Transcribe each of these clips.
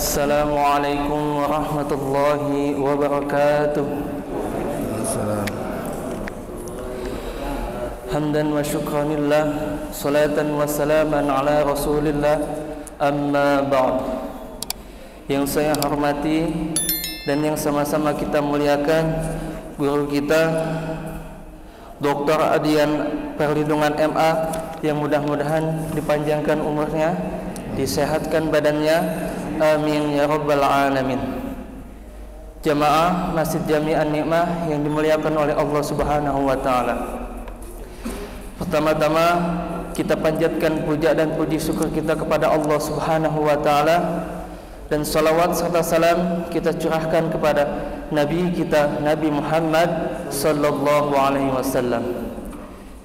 Assalamualaikum warahmatullahi wabarakatuh. Hamdan wa syukranillah, salatan wa salaman ala rasulillah, amma ba'd. Yang saya hormati dan yang sama-sama kita muliakan guru kita Dr. Adian Perlindungan MA, yang mudah-mudahan dipanjangkan umurnya, disehatkan badannya, amin ya rabbal alamin. Jamaah Masjid Jami' An-Ni'mah yang dimuliakan oleh Allah Subhanahu wa taala. Pertama-tama kita panjatkan puja dan puji syukur kita kepada Allah Subhanahu wa taala, dan salawat serta salam kita curahkan kepada Nabi kita, Nabi Muhammad sallallahu alaihi wasallam.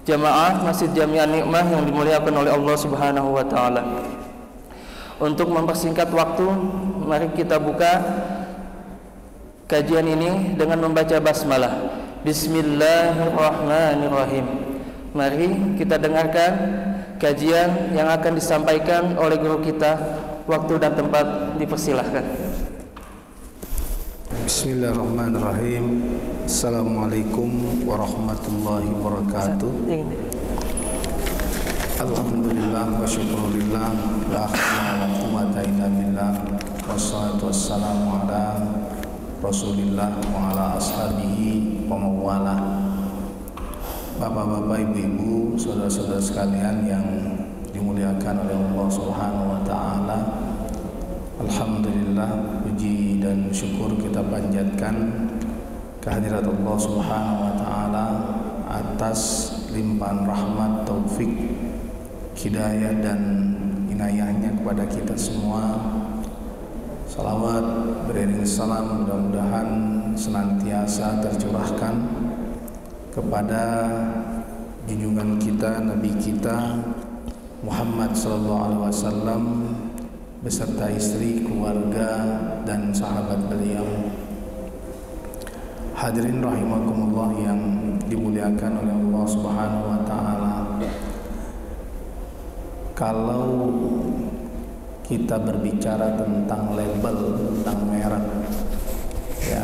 Jamaah Masjid Jami' An-Ni'mah yang dimuliakan oleh Allah Subhanahu wa taala. Untuk mempersingkat waktu, mari kita buka kajian ini dengan membaca basmalah. Bismillahirrahmanirrahim. Mari kita dengarkan kajian yang akan disampaikan oleh guru kita. Waktu dan tempat dipersilahkan. Bismillahirrahmanirrahim. Assalamualaikum warahmatullahi wabarakatuh. Alhamdulillah wa syukurillah, la hawla wa quwwata illa billah, wassalatu wassalamu ala rasulillah wa ala ashabihi wa mawalah. Bapak-bapak, ibu-ibu, saudara-saudara sekalian yang dimuliakan oleh Allah Subhanahu wa taala, alhamdulillah, puji dan syukur kita panjatkan kehadirat Allah Subhanahu wa taala atas limpahan rahmat, taufik, hidayah dan inayahnya kepada kita semua. Salawat beriring salam mudah-mudahan senantiasa tercurahkan kepada junjungan kita, Nabi kita Muhammad sallallahu alaihi wasallam beserta istri, keluarga dan sahabat beliau. Hadirin rahimakumullah yang dimuliakan oleh Allah Subhanahu wa taala. Kalau kita berbicara tentang label, tentang merek, ya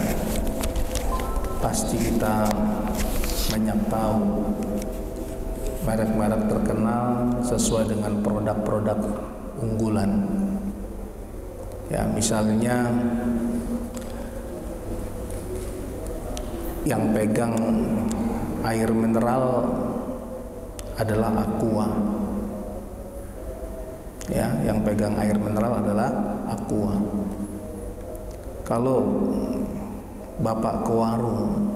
pasti kita banyak tahu merek-merek terkenal sesuai dengan produk-produk unggulan. Ya, misalnya yang pegang air mineral adalah Aqua. Ya, yang pegang air mineral adalah Aqua. Kalau Bapak ke warung,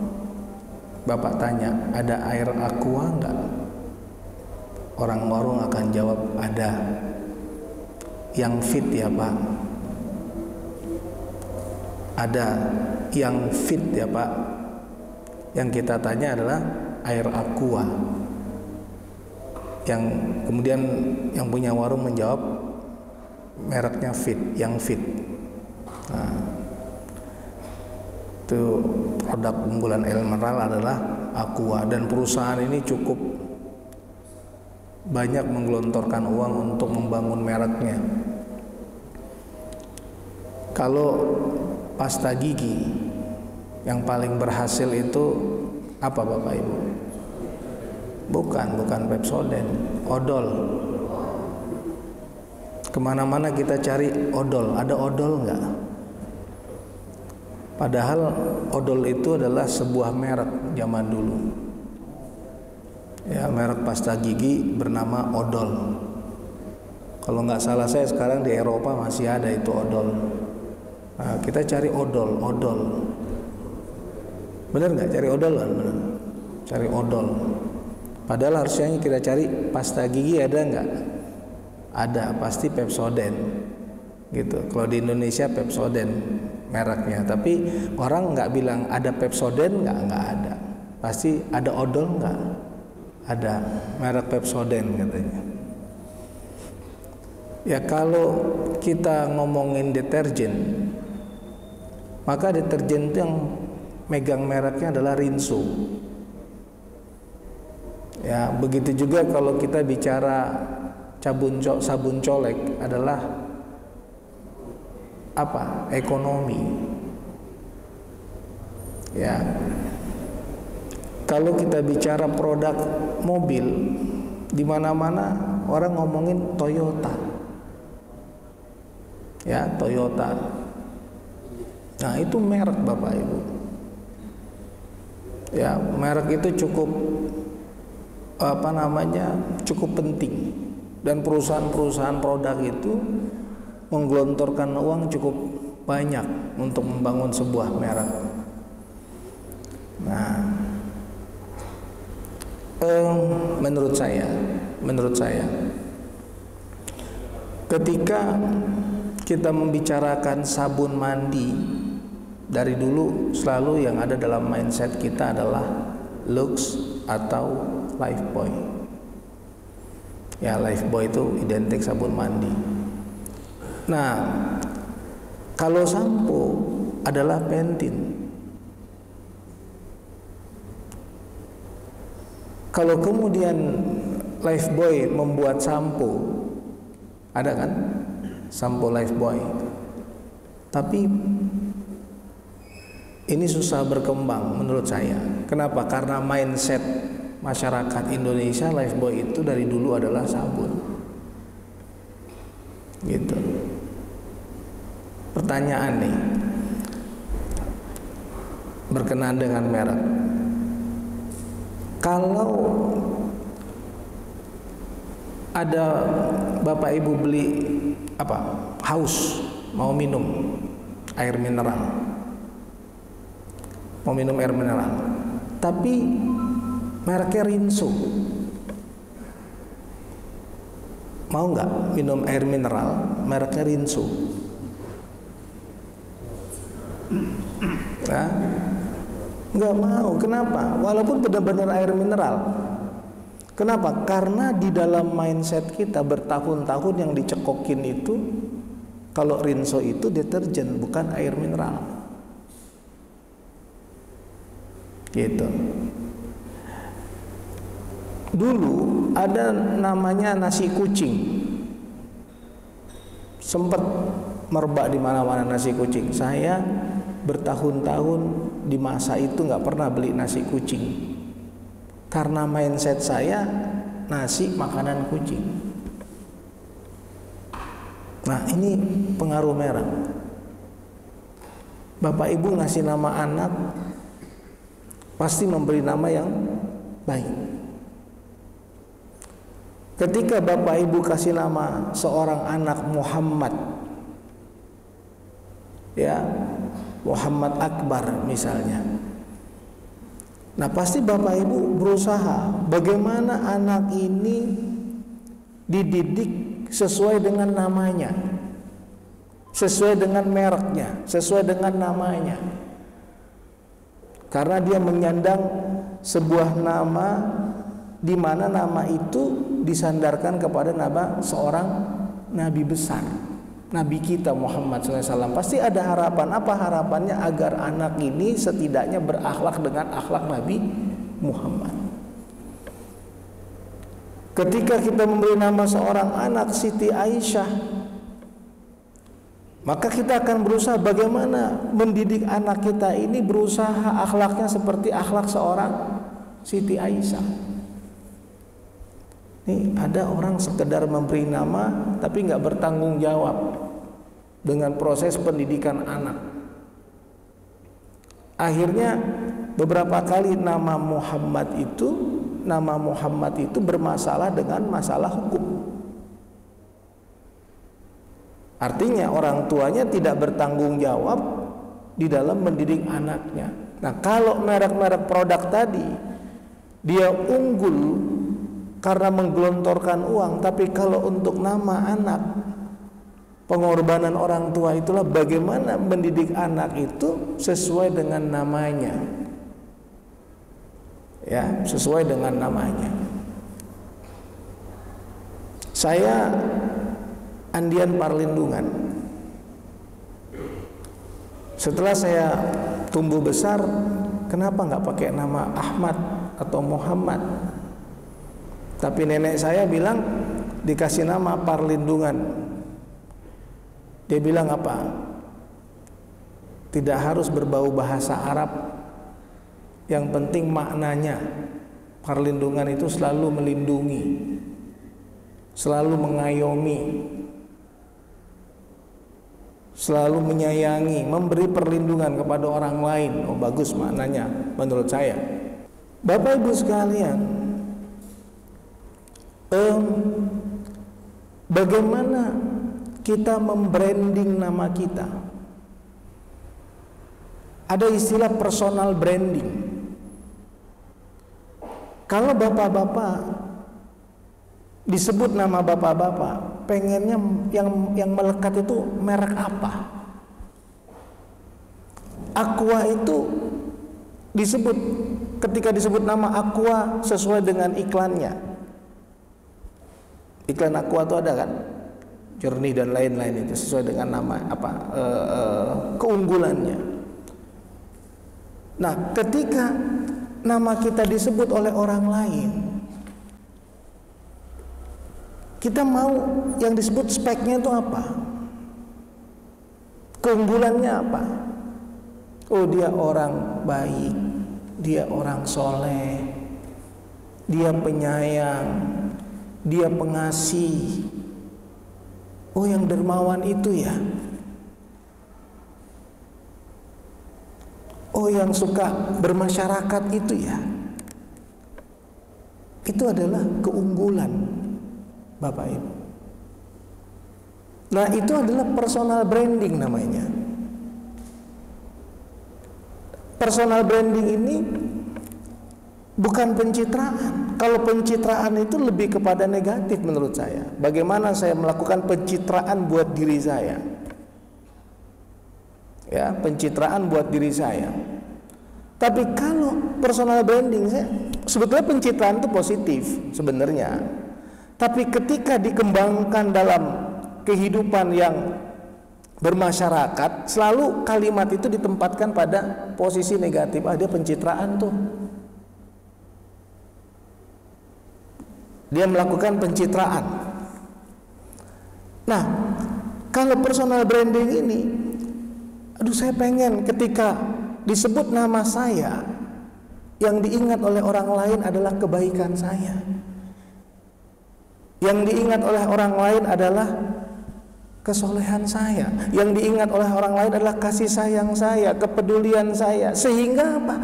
Bapak tanya, ada air Aqua enggak? Orang warung akan jawab, ada. Yang fit ya Pak? Ada. Yang fit ya Pak? Yang kita tanya adalah air Aqua. Yang kemudian yang punya warung menjawab mereknya fit, yang fit. Nah, itu produk unggulan air mineral adalah Aqua, dan perusahaan ini cukup banyak menggelontorkan uang untuk membangun mereknya. Kalau pasta gigi yang paling berhasil itu apa Bapak Ibu? Bukan Pepsodent, odol. Kemana-mana kita cari odol, ada odol enggak? Padahal odol itu adalah sebuah merek zaman dulu. Ya, merek pasta gigi bernama odol. Kalau nggak salah saya sekarang di Eropa masih ada itu odol. Nah, kita cari odol. Bener nggak cari odol kan? Bener. Cari odol. Padahal harusnya kita cari pasta gigi, ada nggak? Ada, pasti Pepsodent. Gitu. Kalau di Indonesia Pepsodent mereknya, tapi orang nggak bilang ada Pepsodent nggak ada. Pasti ada odol nggak? Ada, merek Pepsodent katanya. Ya, kalau kita ngomongin deterjen, maka deterjen itu yang megang mereknya adalah Rinso. Ya, begitu juga kalau kita bicara sabun colek adalah apa? Ekonomi. Ya. Kalau kita bicara produk mobil, di mana-mana orang ngomongin Toyota. Ya, Toyota. Nah, itu merek Bapak Ibu. Ya, merek itu cukup cukup penting, dan perusahaan-perusahaan produk itu menggelontorkan uang cukup banyak untuk membangun sebuah merek. Nah, menurut saya ketika kita membicarakan sabun mandi, dari dulu selalu yang ada dalam mindset kita adalah Lux atau Lifebuoy. Ya, Lifebuoy itu identik sabun mandi. Nah, kalau sampo adalah Pantene. Kalau kemudian Lifebuoy membuat sampo, ada kan sampo Lifebuoy, tapi ini susah berkembang menurut saya. Kenapa? Karena mindset masyarakat Indonesia, Lifebuoy itu dari dulu adalah sabun, gitu. Pertanyaan nih, berkenaan dengan merek. Kalau ada Bapak Ibu beli haus, mau minum air mineral, tapi mereknya Rinso, mau nggak minum air mineral mereknya Rinso? Nah, nggak mau. Kenapa? Walaupun benar-benar air mineral. Kenapa? Karena di dalam mindset kita bertahun-tahun yang dicekokin itu, kalau Rinso itu deterjen, bukan air mineral, gitu. Dulu ada namanya nasi kucing, sempat merebak di mana-mana nasi kucing. Saya bertahun-tahun di masa itu nggak pernah beli nasi kucing, karena mindset saya nasi makanan kucing. Nah, ini pengaruh merek. Bapak Ibu ngasih nama anak, pasti memberi nama yang baik. Ketika Bapak Ibu kasih nama seorang anak Muhammad, ya, Muhammad Akbar misalnya, nah pasti Bapak Ibu berusaha bagaimana anak ini dididik sesuai dengan namanya, sesuai dengan mereknya, sesuai dengan namanya, karena dia menyandang sebuah nama di mana nama itu disandarkan kepada nama seorang nabi besar, Nabi kita Muhammad SAW. Pasti ada harapan. Apa harapannya? Agar anak ini setidaknya berakhlak dengan akhlak Nabi Muhammad. Ketika kita memberi nama seorang anak Siti Aisyah, maka kita akan berusaha bagaimana mendidik anak kita ini berusaha akhlaknya seperti akhlak seorang Siti Aisyah. Nih, ada orang sekedar memberi nama tapi nggak bertanggung jawab dengan proses pendidikan anak. Akhirnya beberapa kali nama Muhammad itu bermasalah dengan masalah hukum. Artinya orang tuanya tidak bertanggung jawab di dalam mendidik anaknya. Nah, kalau merek-merek produk tadi dia unggul karena menggelontorkan uang, tapi kalau untuk nama anak, pengorbanan orang tua itulah bagaimana mendidik anak itu sesuai dengan namanya, ya, sesuai dengan namanya. Saya Andian Parlindungan. Setelah saya tumbuh besar, kenapa nggak pakai nama Ahmad atau Muhammad? Tapi nenek saya bilang dikasih nama Parlindungan. Dia bilang apa? tidak harus berbau bahasa Arab. Yang penting maknanya. Perlindungan itu selalu melindungi, selalu mengayomi, selalu menyayangi, memberi perlindungan kepada orang lain. Oh, bagus maknanya menurut saya. Bapak Ibu sekalian, bagaimana kita membranding nama kita? Ada istilah personal branding. Kalau bapak-bapak disebut nama bapak-bapak, pengennya yang melekat itu merek apa? Aqua itu disebut, ketika disebut nama Aqua sesuai dengan iklannya. Iklan Aqua itu ada kan, jernih dan lain-lain, itu sesuai dengan nama apa, keunggulannya. Nah, ketika nama kita disebut oleh orang lain, kita mau yang disebut speknya itu apa? Keunggulannya apa? Oh, dia orang baik, dia orang soleh, dia penyayang, dia pengasih. Oh, yang dermawan itu ya. Oh, yang suka bermasyarakat itu ya. Itu adalah keunggulan, Bapak Ibu. Nah, itu adalah personal branding namanya. Personal branding ini bukan pencitraan. Kalau pencitraan itu lebih kepada negatif menurut saya. Bagaimana saya melakukan pencitraan buat diri saya? Ya, pencitraan buat diri saya. Tapi kalau personal branding, saya sebetulnya pencitraan itu positif sebenarnya. Tapi ketika dikembangkan dalam kehidupan yang bermasyarakat, selalu kalimat itu ditempatkan pada posisi negatif. Ah, dia pencitraan tuh. Dia melakukan pencitraan. Nah, kalau personal branding ini, aduh, saya pengen ketika disebut nama saya, yang diingat oleh orang lain adalah kebaikan saya. Yang diingat oleh orang lain adalah kesolehan saya. Yang diingat oleh orang lain adalah kasih sayang saya, kepedulian saya. Sehingga apa?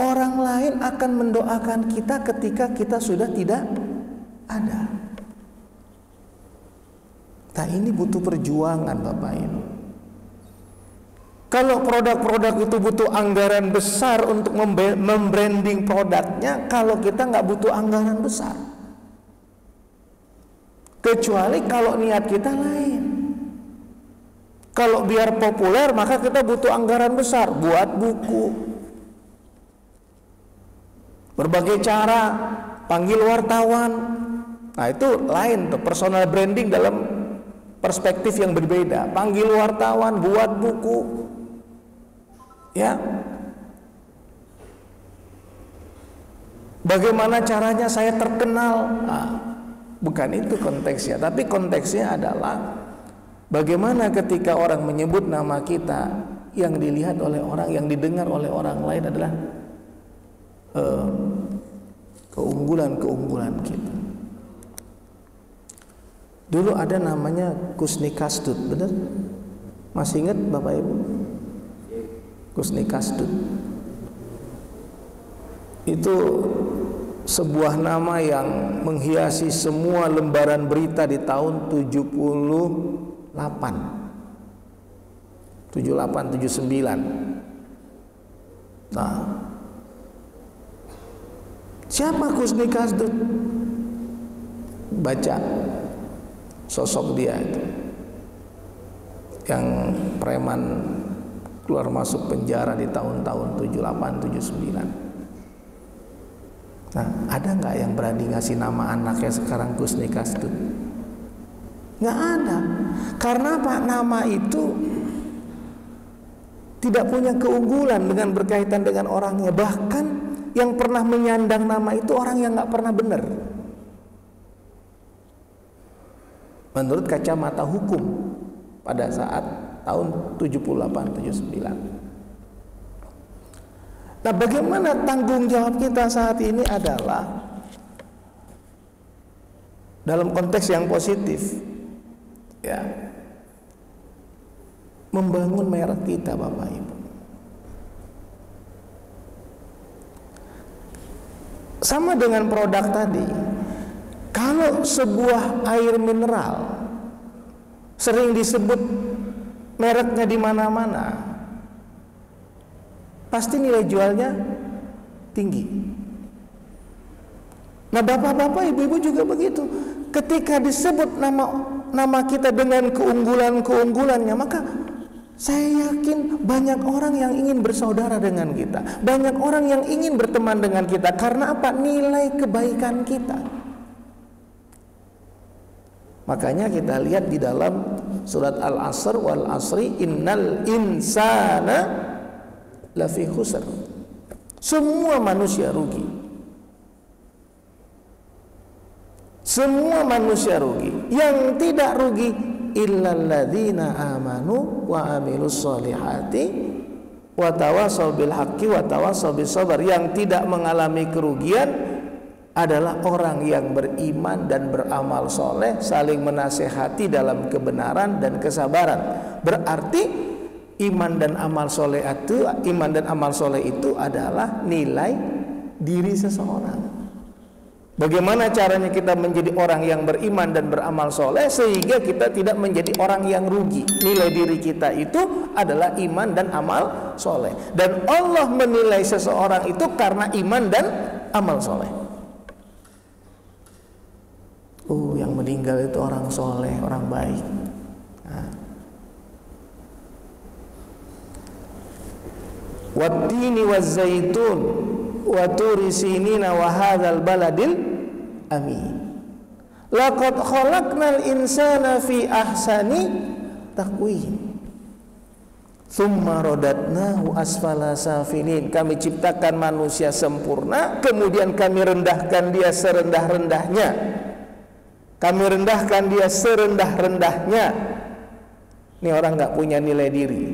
Orang lain akan mendoakan kita ketika kita sudah tidak ada. Nah, ini butuh perjuangan, Bapak Ibu. Kalau produk-produk itu butuh anggaran besar untuk membranding produknya, kalau kita nggak butuh anggaran besar. Kecuali kalau niat kita lain. Kalau biar populer, maka kita butuh anggaran besar buat buku, berbagai cara, panggil wartawan. Nah, itu lain tuh, personal branding dalam perspektif yang berbeda. Panggil wartawan, buat buku, ya. Bagaimana caranya saya terkenal? Nah, bukan itu konteksnya, tapi konteksnya adalah bagaimana ketika orang menyebut nama kita, yang dilihat oleh orang, yang didengar oleh orang lain adalah keunggulan-keunggulan kita. Dulu ada namanya Kusnikasdut, benar? Masih ingat Bapak Ibu? Kusnikasdut itu sebuah nama yang menghiasi semua lembaran berita di tahun 78, 79. Nah, siapa Kusnikasdut? Baca sosok dia itu, yang preman keluar masuk penjara di tahun-tahun 78, 79. Nah, ada nggak yang berani ngasih nama anaknya sekarang Kusnikasdut? Nggak ada. Karena apa? Nama itu tidak punya keunggulan dengan berkaitan dengan orangnya. Bahkan yang pernah menyandang nama itu orang yang nggak pernah benar. Menurut kacamata hukum pada saat tahun 78 79. Nah, bagaimana tanggung jawab kita saat ini adalah dalam konteks yang positif, ya, membangun merek kita, Bapak Ibu. Sama dengan produk tadi, kalau sebuah air mineral sering disebut mereknya di mana-mana, pasti nilai jualnya tinggi. Nah, bapak-bapak, ibu-ibu juga begitu. Ketika disebut nama kita dengan keunggulan-keunggulannya, maka saya yakin banyak orang yang ingin bersaudara dengan kita, banyak orang yang ingin berteman dengan kita. Karena apa? Nilai kebaikan kita. Makanya kita lihat di dalam surat Al-Asr, wal asri innal insana lafi khusr. Semua manusia rugi. Semua manusia rugi. Yang tidak rugi illal ladzina amanu wa amilus solihati wa tawasaw bil haqqi wa tawasaw bis sabr. Yang tidak mengalami kerugian adalah orang yang beriman dan beramal soleh, saling menasehati dalam kebenaran dan kesabaran. Berarti iman dan amal soleh itu adalah nilai diri seseorang. Bagaimana caranya kita menjadi orang yang beriman dan beramal soleh sehingga kita tidak menjadi orang yang rugi? Nilai diri kita itu adalah iman dan amal soleh. Dan Allah menilai seseorang itu karena iman dan amal soleh. Yang meninggal itu orang soleh, orang baik. Wattini wazzaitun wa turi sinina wa hadzal baladil amin. Laqad khalaqnal insana fi ahsani taqwim. Tsumma radatnahu asfala safilin. Kami ciptakan manusia sempurna, kemudian kami rendahkan dia serendah-rendahnya. Kami rendahkan dia serendah-rendahnya. Ini orang nggak punya nilai diri.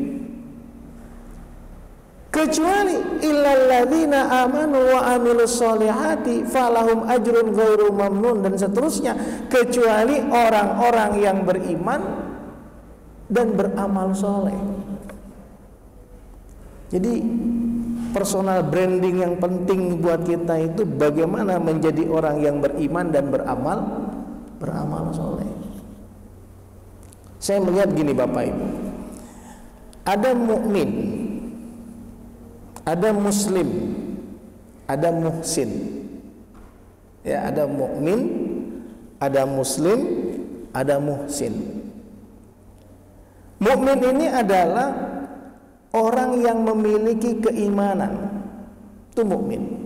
Kecuali illalladzina amanu wa amilus solihati falahum ajrun ghairu mamnun, dan seterusnya. Kecuali orang-orang yang beriman dan beramal soleh. Jadi personal branding yang penting buat kita itu bagaimana menjadi orang yang beriman dan beramal soleh. Saya melihat gini, Bapak Ibu, ada mukmin, ada muslim, ada muhsin. Ya, ada mukmin, ada muslim, ada muhsin. Mukmin ini adalah orang yang memiliki keimanan. Itu mukmin.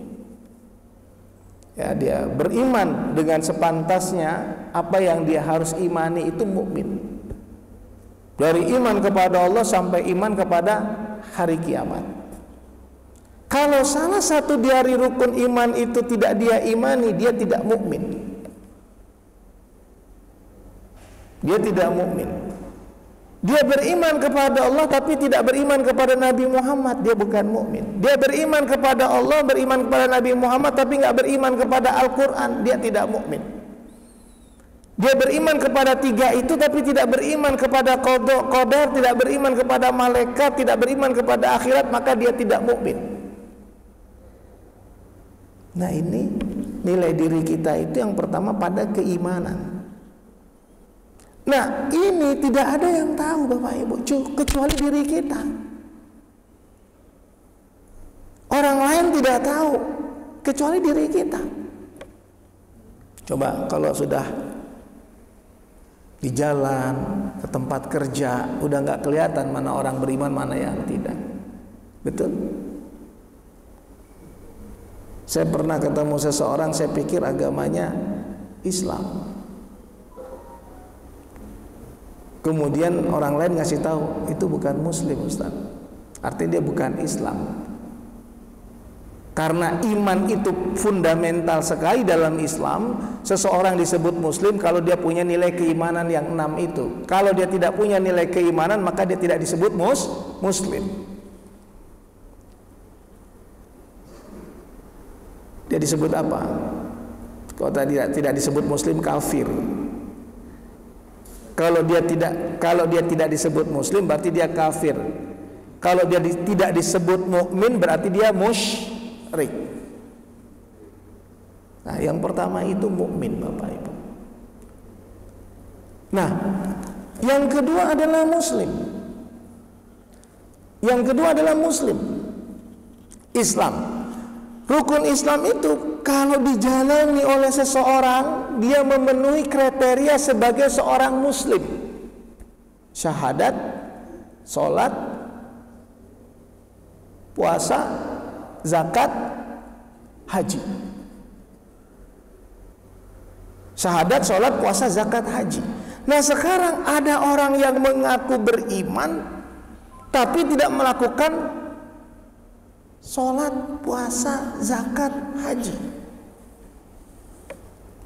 Ya, dia beriman dengan sepantasnya apa yang dia harus imani, itu mukmin. Dari iman kepada Allah sampai iman kepada hari kiamat. Kalau salah satu dari rukun iman itu tidak dia imani, dia tidak mukmin. Dia tidak mukmin. Dia beriman kepada Allah tapi tidak beriman kepada Nabi Muhammad, dia bukan mukmin. Dia beriman kepada Allah, beriman kepada Nabi Muhammad tapi nggak beriman kepada Al-Quran, dia tidak mukmin. Dia beriman kepada tiga itu tapi tidak beriman kepada qadar, tidak beriman kepada malaikat, tidak beriman kepada akhirat, maka dia tidak mukmin. Nah, ini nilai diri kita itu yang pertama pada keimanan. Nah, ini tidak ada yang tahu, Bapak Ibu, kecuali diri kita. Orang lain tidak tahu kecuali diri kita. Coba kalau sudah di jalan, ke tempat kerja, udah nggak kelihatan mana orang beriman, mana yang tidak. Betul? Saya pernah ketemu seseorang, saya pikir agamanya Islam. Kemudian orang lain ngasih tahu itu bukan Muslim, Ustaz. Artinya dia bukan Islam. Karena iman itu fundamental sekali dalam Islam. Seseorang disebut muslim kalau dia punya nilai keimanan yang 6 itu. Kalau dia tidak punya nilai keimanan, maka dia tidak disebut muslim. Dia disebut apa? Kalau tidak disebut muslim, kafir. Kalau dia tidak disebut muslim, berarti dia kafir. Kalau dia tidak disebut mukmin, berarti dia musyrik. Nah, yang pertama itu mukmin, Bapak Ibu. Nah, yang kedua adalah muslim. Yang kedua adalah muslim. Islam. Rukun Islam itu kalau dijalani oleh seseorang, dia memenuhi kriteria sebagai seorang muslim. Syahadat, sholat, puasa, zakat, haji. Syahadat, sholat, puasa, zakat, haji. Nah, sekarang ada orang yang mengaku beriman tapi tidak melakukan sholat, puasa, zakat, haji.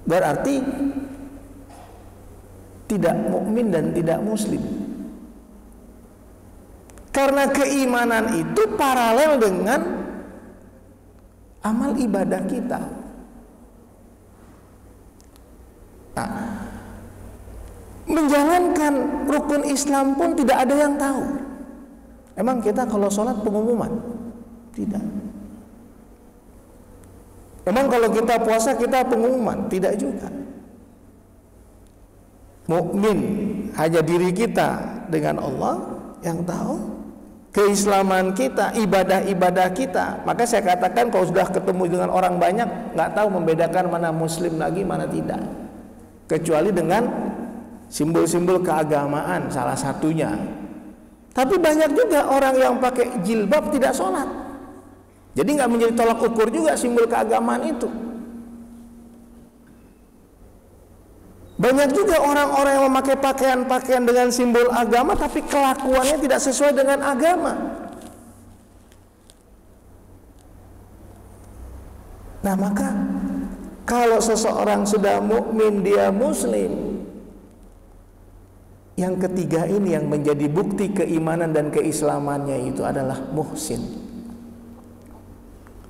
Berarti tidak mukmin dan tidak muslim. Karena keimanan itu paralel dengan amal ibadah kita. Nah, menjalankan rukun Islam pun tidak ada yang tahu. Emang kita kalau sholat pengumuman? Tidak. Emang kalau kita puasa kita pengumuman? Tidak juga. Mukmin hanya diri kita dengan Allah yang tahu. Keislaman kita, ibadah-ibadah kita. Maka saya katakan kalau sudah ketemu dengan orang banyak, nggak tahu membedakan mana muslim lagi, mana tidak. Kecuali dengan simbol-simbol keagamaan salah satunya. Tapi banyak juga orang yang pakai jilbab tidak sholat. Jadi nggak menjadi tolak ukur juga simbol keagamaan itu. Banyak juga orang-orang yang memakai pakaian-pakaian dengan simbol agama tapi kelakuannya tidak sesuai dengan agama. Nah, maka kalau seseorang sudah mukmin, dia muslim. Yang ketiga ini yang menjadi bukti keimanan dan keislamannya itu adalah muhsin.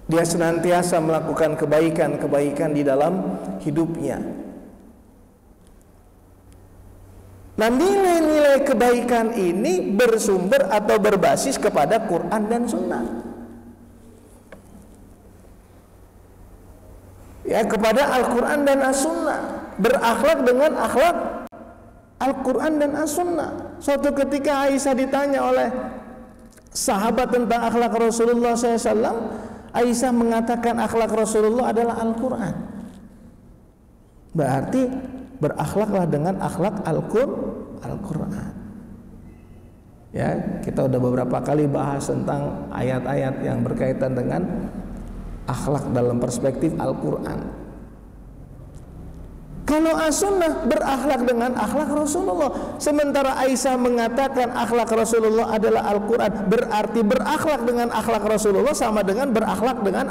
Dia senantiasa melakukan kebaikan-kebaikan di dalam hidupnya. Nah, nilai-nilai kebaikan ini bersumber atau berbasis kepada Quran dan Sunnah. Ya, kepada Al-Quran dan As-Sunnah. Berakhlak dengan akhlak Al-Quran dan As-Sunnah. Suatu ketika Aisyah ditanya oleh sahabat tentang akhlak Rasulullah SAW, Aisyah mengatakan akhlak Rasulullah adalah Al-Quran. Berarti berakhlaklah dengan akhlak Al-Quran. Ya, kita udah beberapa kali bahas tentang ayat-ayat yang berkaitan dengan akhlak dalam perspektif Al-Quran. Kalau As-Sunnah berakhlak dengan akhlak Rasulullah. Sementara Aisyah mengatakan akhlak Rasulullah adalah Al-Quran, berarti berakhlak dengan akhlak Rasulullah sama dengan berakhlak dengan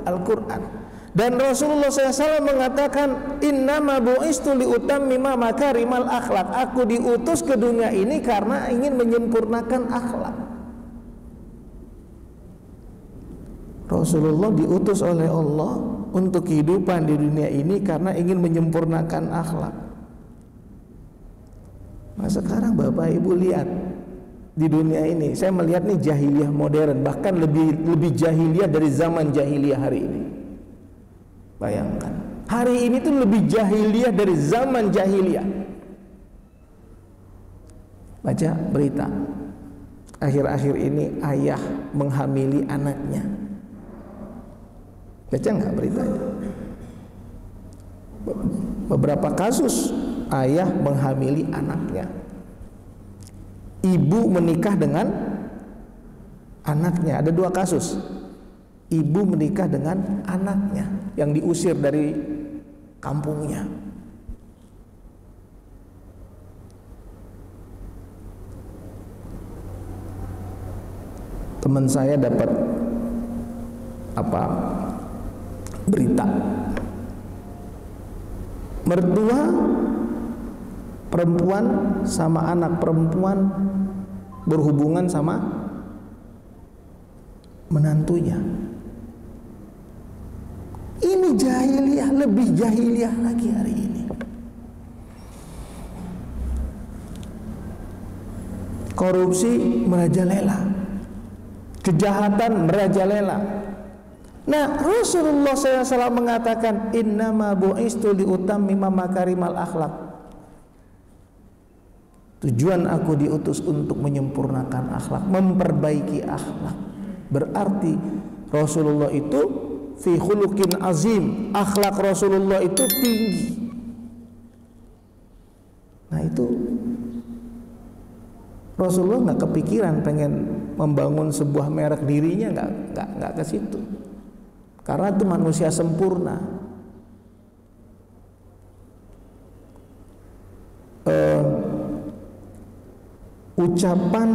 Al-Quran. Dan Rasulullah SAW mengatakan, innama bu'istu liutammima makarimal akhlak. Aku diutus ke dunia ini karena ingin menyempurnakan akhlak. Rasulullah diutus oleh Allah untuk kehidupan di dunia ini karena ingin menyempurnakan akhlak. Nah, sekarang Bapak Ibu lihat di dunia ini, saya melihat nih jahiliyah modern, bahkan lebih jahiliyah dari zaman jahiliyah hari ini. Bayangkan, hari ini tuh lebih jahiliyah dari zaman jahiliyah. Baca berita, akhir-akhir ini ayah menghamili anaknya. Baca nggak beritanya? Beberapa kasus ayah menghamili anaknya, ibu menikah dengan anaknya. Ada 2 kasus. Ibu menikah dengan anaknya yang diusir dari kampungnya. Teman saya dapat berita. Mertua perempuan sama anak perempuan berhubungan sama menantunya. Ini jahiliyah, lebih jahiliyah lagi hari ini. Korupsi merajalela, kejahatan merajalela. Nah, Rasulullah SAW mengatakan, innama bu'istu liutammima makarimal akhlak. Tujuan aku diutus untuk menyempurnakan akhlak, memperbaiki akhlak. Berarti Rasulullah itu fi khuluqin azim, akhlak Rasulullah itu tinggi. Nah, itu Rasulullah nggak kepikiran pengen membangun sebuah merek dirinya, nggak ke situ. Karena itu manusia sempurna. Ucapan,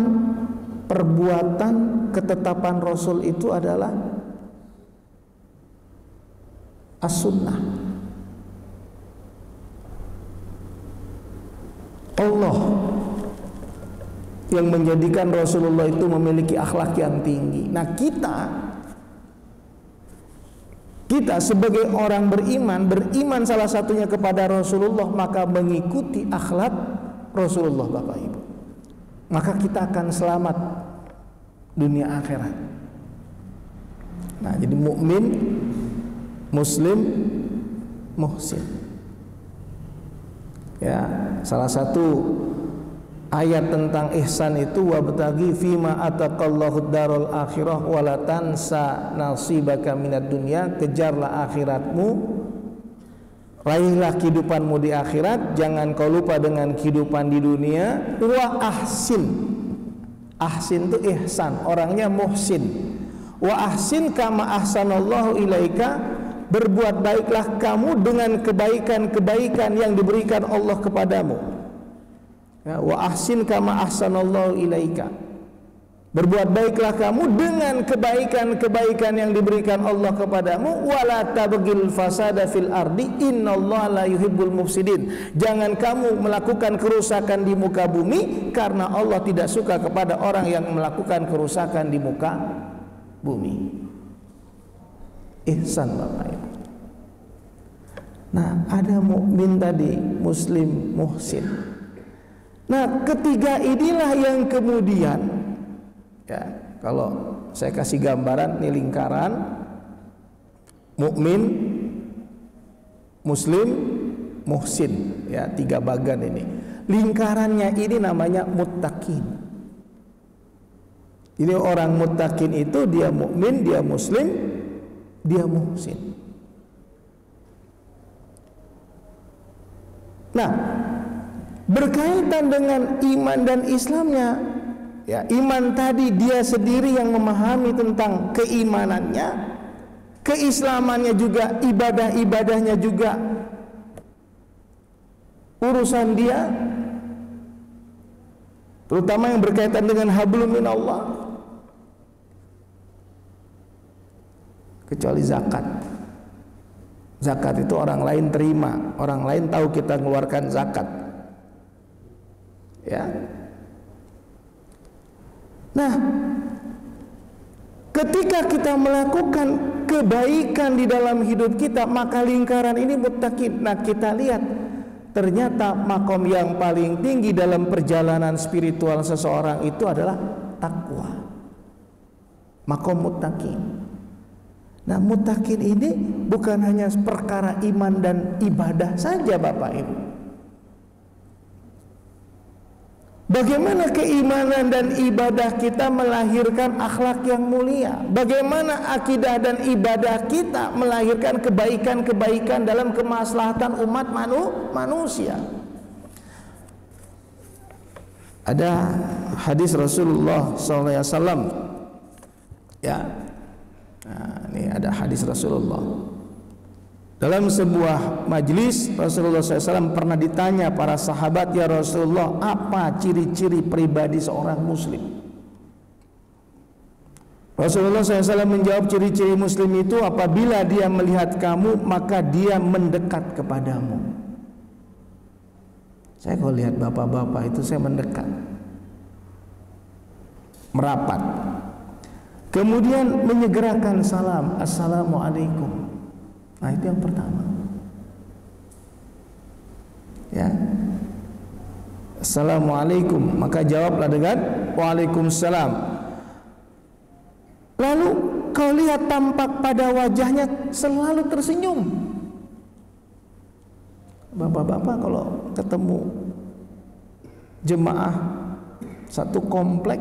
perbuatan, ketetapan Rasul itu adalah as-sunnah. Allah yang menjadikan Rasulullah itu memiliki akhlak yang tinggi. Nah, kita sebagai orang beriman salah satunya kepada Rasulullah, maka mengikuti akhlak Rasulullah, Bapak Ibu. Maka kita akan selamat dunia akhirat. Nah, jadi mukmin, muslim, muhsin. Ya, salah satu ayat tentang ihsan itu, wabtaghi fima ataqallahu darul akhirah wala tansa nasibaka minad dunya, kejarlah akhiratmu, raihlah kehidupanmu di akhirat, jangan kau lupa dengan kehidupan di dunia. Wa ahsin, ahsin itu ihsan, orangnya muhsin. Wa ahsin kama ahsanallahu ilaika, berbuat baiklah kamu dengan kebaikan-kebaikan yang diberikan Allah kepadamu. Ya, wa ahsin kama ahsanallahu ilaika, berbuat baiklah kamu dengan kebaikan-kebaikan yang diberikan Allah kepadamu. Wala tabghil fasada fil ardi innallaha la yuhibbul mufsidin, jangan kamu melakukan kerusakan di muka bumi, karena Allah tidak suka kepada orang yang melakukan kerusakan di muka bumi. Ihsan, Bapak Ibu. Nah, ada mukmin tadi, muslim, muhsin. Nah, ketiga inilah yang kemudian, ya, kalau saya kasih gambaran, ini lingkaran: mukmin, muslim, muhsin, ya, tiga bagan ini. Lingkarannya ini namanya muttaqin. Ini orang muttaqin itu dia mukmin, dia muslim, dia muhsin. Nah, berkaitan dengan iman dan Islamnya, ya, iman tadi dia sendiri yang memahami tentang keimanannya, keislamannya juga, ibadah-ibadahnya juga urusan dia, terutama yang berkaitan dengan hablum minallah, kecuali zakat. Zakat itu orang lain terima, orang lain tahu kita mengeluarkan zakat. Ya. Nah, ketika kita melakukan kebaikan di dalam hidup kita, maka lingkaran ini muttaqin. Nah, kita lihat ternyata makom yang paling tinggi dalam perjalanan spiritual seseorang itu adalah takwa. Makom muttaqin. Nah, muttaqin ini bukan hanya perkara iman dan ibadah saja, Bapak Ibu. Bagaimana keimanan dan ibadah kita melahirkan akhlak yang mulia? Bagaimana akidah dan ibadah kita melahirkan kebaikan-kebaikan dalam kemaslahatan umat manusia? Ada hadis Rasulullah SAW, ya. Nah, ini ada hadis Rasulullah. Dalam sebuah majlis, Rasulullah SAW pernah ditanya para sahabat, ya Rasulullah, apa ciri-ciri pribadi seorang muslim? Rasulullah SAW menjawab, ciri-ciri muslim itu apabila dia melihat kamu maka dia mendekat kepadamu. Saya kalau lihat bapak-bapak itu saya mendekat, merapat, kemudian menyegerakan salam, assalamualaikum. Nah itu yang pertama, ya, assalamualaikum, maka jawablah dengan waalaikumsalam. Lalu kau lihat tampak pada wajahnya selalu tersenyum. Bapak-bapak kalau ketemu jemaah satu komplek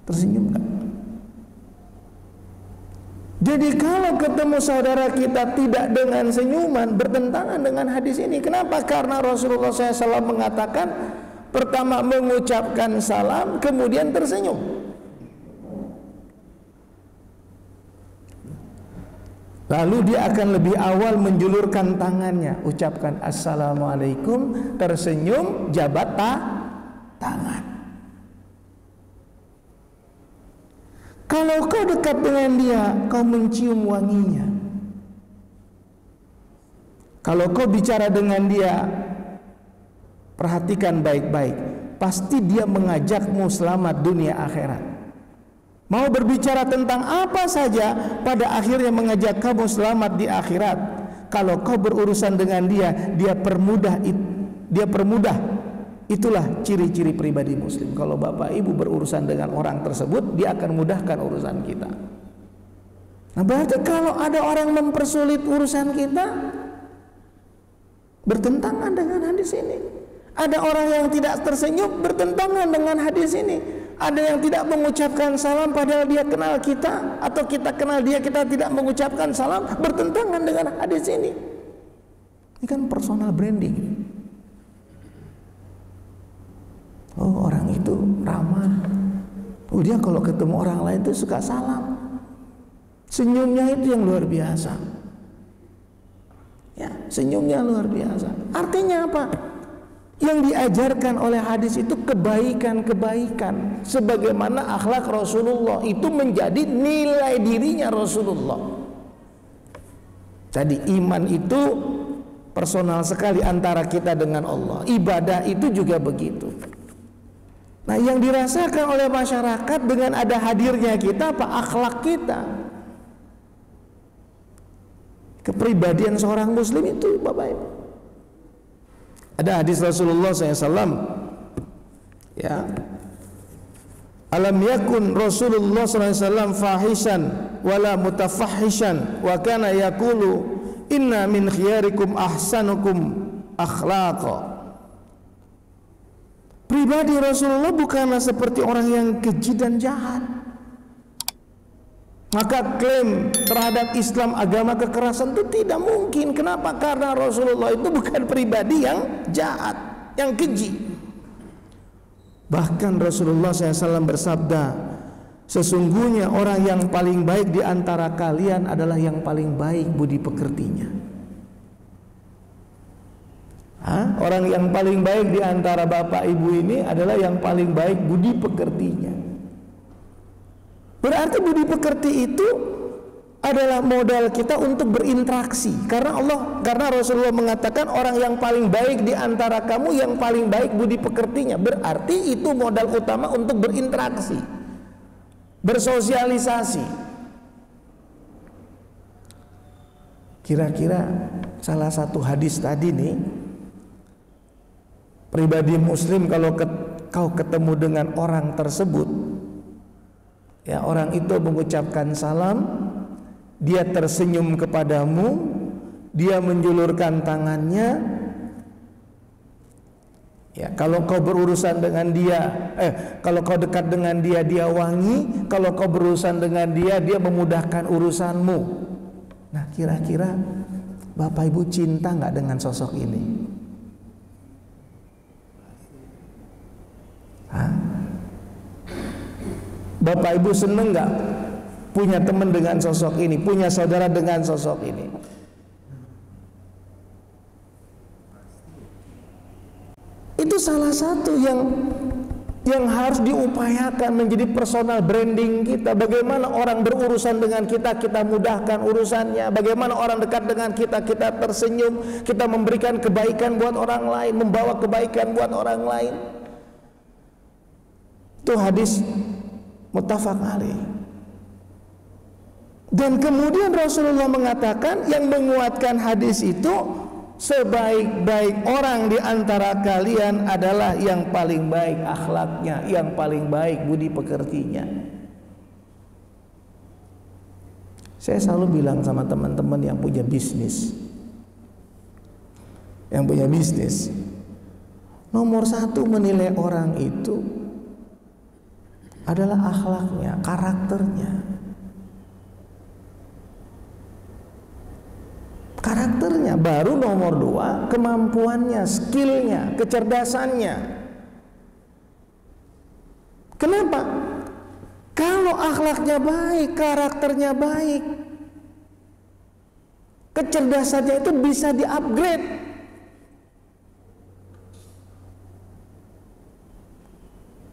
tersenyum enggak? Jadi kalau ketemu saudara kita tidak dengan senyuman, bertentangan dengan hadis ini. Kenapa? Karena Rasulullah SAW mengatakan, pertama mengucapkan salam, kemudian tersenyum. Lalu dia akan lebih awal menjulurkan tangannya, ucapkan assalamualaikum, tersenyum, jabat tangan. Kalau kau dekat dengan dia, kau mencium wanginya. Kalau kau bicara dengan dia, perhatikan baik-baik, pasti dia mengajakmu selamat dunia akhirat. Mau berbicara tentang apa saja, pada akhirnya mengajak kamu selamat di akhirat. Kalau kau berurusan dengan dia, dia permudah. Itulah ciri-ciri pribadi muslim. Kalau bapak ibu berurusan dengan orang tersebut, dia akan mudahkan urusan kita. Nah berarti kalau ada orang mempersulit urusan kita, bertentangan dengan hadis ini. Ada orang yang tidak tersenyum, bertentangan dengan hadis ini. Ada yang tidak mengucapkan salam padahal dia kenal kita, atau kita kenal dia, kita tidak mengucapkan salam, bertentangan dengan hadis ini. Ini kan personal branding. Oh orang itu ramah, oh dia kalau ketemu orang lain itu suka salam, senyumnya itu yang luar biasa. Ya, senyumnya luar biasa. Artinya apa? Yang diajarkan oleh hadis itu kebaikan-kebaikan, sebagaimana akhlak Rasulullah itu menjadi nilai dirinya Rasulullah. Jadi iman itu personal sekali antara kita dengan Allah. Ibadah itu juga begitu. Nah yang dirasakan oleh masyarakat dengan ada hadirnya kita apa? Akhlak kita. Kepribadian seorang muslim itu Bapak Ibu. Ada hadis Rasulullah SAW, ya, alam yakun Rasulullah SAW fahishan wala mutafahishan wa kana yaqulu inna min khiyarikum ahsanukum akhlaqa. Pribadi Rasulullah bukanlah seperti orang yang keji dan jahat. Maka klaim terhadap Islam agama kekerasan itu tidak mungkin. Kenapa? Karena Rasulullah itu bukan pribadi yang jahat, yang keji. Bahkan Rasulullah SAW bersabda, sesungguhnya orang yang paling baik di antara kalian adalah yang paling baik budi pekertinya. Orang yang paling baik di antara bapak ibu ini adalah yang paling baik budi pekertinya. Berarti budi pekerti itu adalah modal kita untuk berinteraksi. Karena Rasulullah mengatakan orang yang paling baik di antara kamu yang paling baik budi pekertinya. Berarti itu modal utama untuk berinteraksi, bersosialisasi. Kira-kira salah satu hadis tadi nih, pribadi muslim kalau kau ketemu dengan orang tersebut, ya orang itu mengucapkan salam, dia tersenyum kepadamu, dia menjulurkan tangannya, ya kalau kau berurusan dengan dia, kalau kau dekat dengan dia, dia wangi, kalau kau berurusan dengan dia, dia memudahkan urusanmu. Nah kira-kira Bapak Ibu cinta nggak dengan sosok ini? Bapak Ibu seneng nggak punya teman dengan sosok ini, punya saudara dengan sosok ini? Itu salah satu yang yang harus diupayakan menjadi personal branding kita. Bagaimana orang berurusan dengan kita, kita mudahkan urusannya. Bagaimana orang dekat dengan kita, kita tersenyum, kita memberikan kebaikan buat orang lain, membawa kebaikan buat orang lain. Itu hadis muttafaq alaih. Dan kemudian Rasulullah mengatakan, yang menguatkan hadis itu, sebaik-baik orang di antara kalian adalah yang paling baik akhlaknya, yang paling baik budi pekertinya. Saya selalu bilang sama teman-teman yang punya bisnis, nomor satu menilai orang itu adalah akhlaknya, karakternya. Karakternya, baru nomor dua kemampuannya, skillnya, kecerdasannya. Kenapa? Kalau akhlaknya baik, karakternya baik, kecerdasannya itu bisa di-upgrade.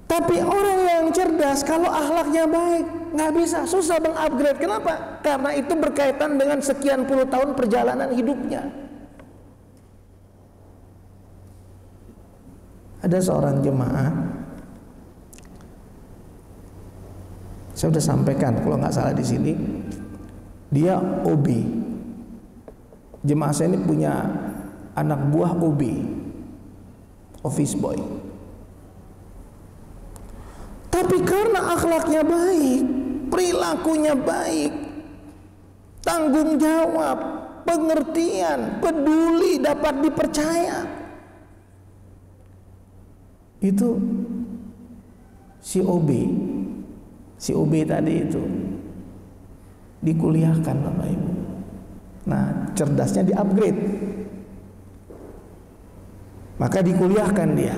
Tapi orang yang cerdas, kalau akhlaknya baik, nggak bisa, susah mengupgrade. Kenapa? Karena itu berkaitan dengan sekian puluh tahun perjalanan hidupnya. Ada seorang jemaah, saya sudah sampaikan kalau nggak salah di sini, dia OB. Jemaah saya ini punya anak buah OB, office boy. Tapi karena akhlaknya baik, perilakunya baik, tanggung jawab, pengertian, peduli, dapat dipercaya, itu si OB tadi itu dikuliahkan Bapak Ibu. Nah, cerdasnya di-upgrade, maka dikuliahkan dia.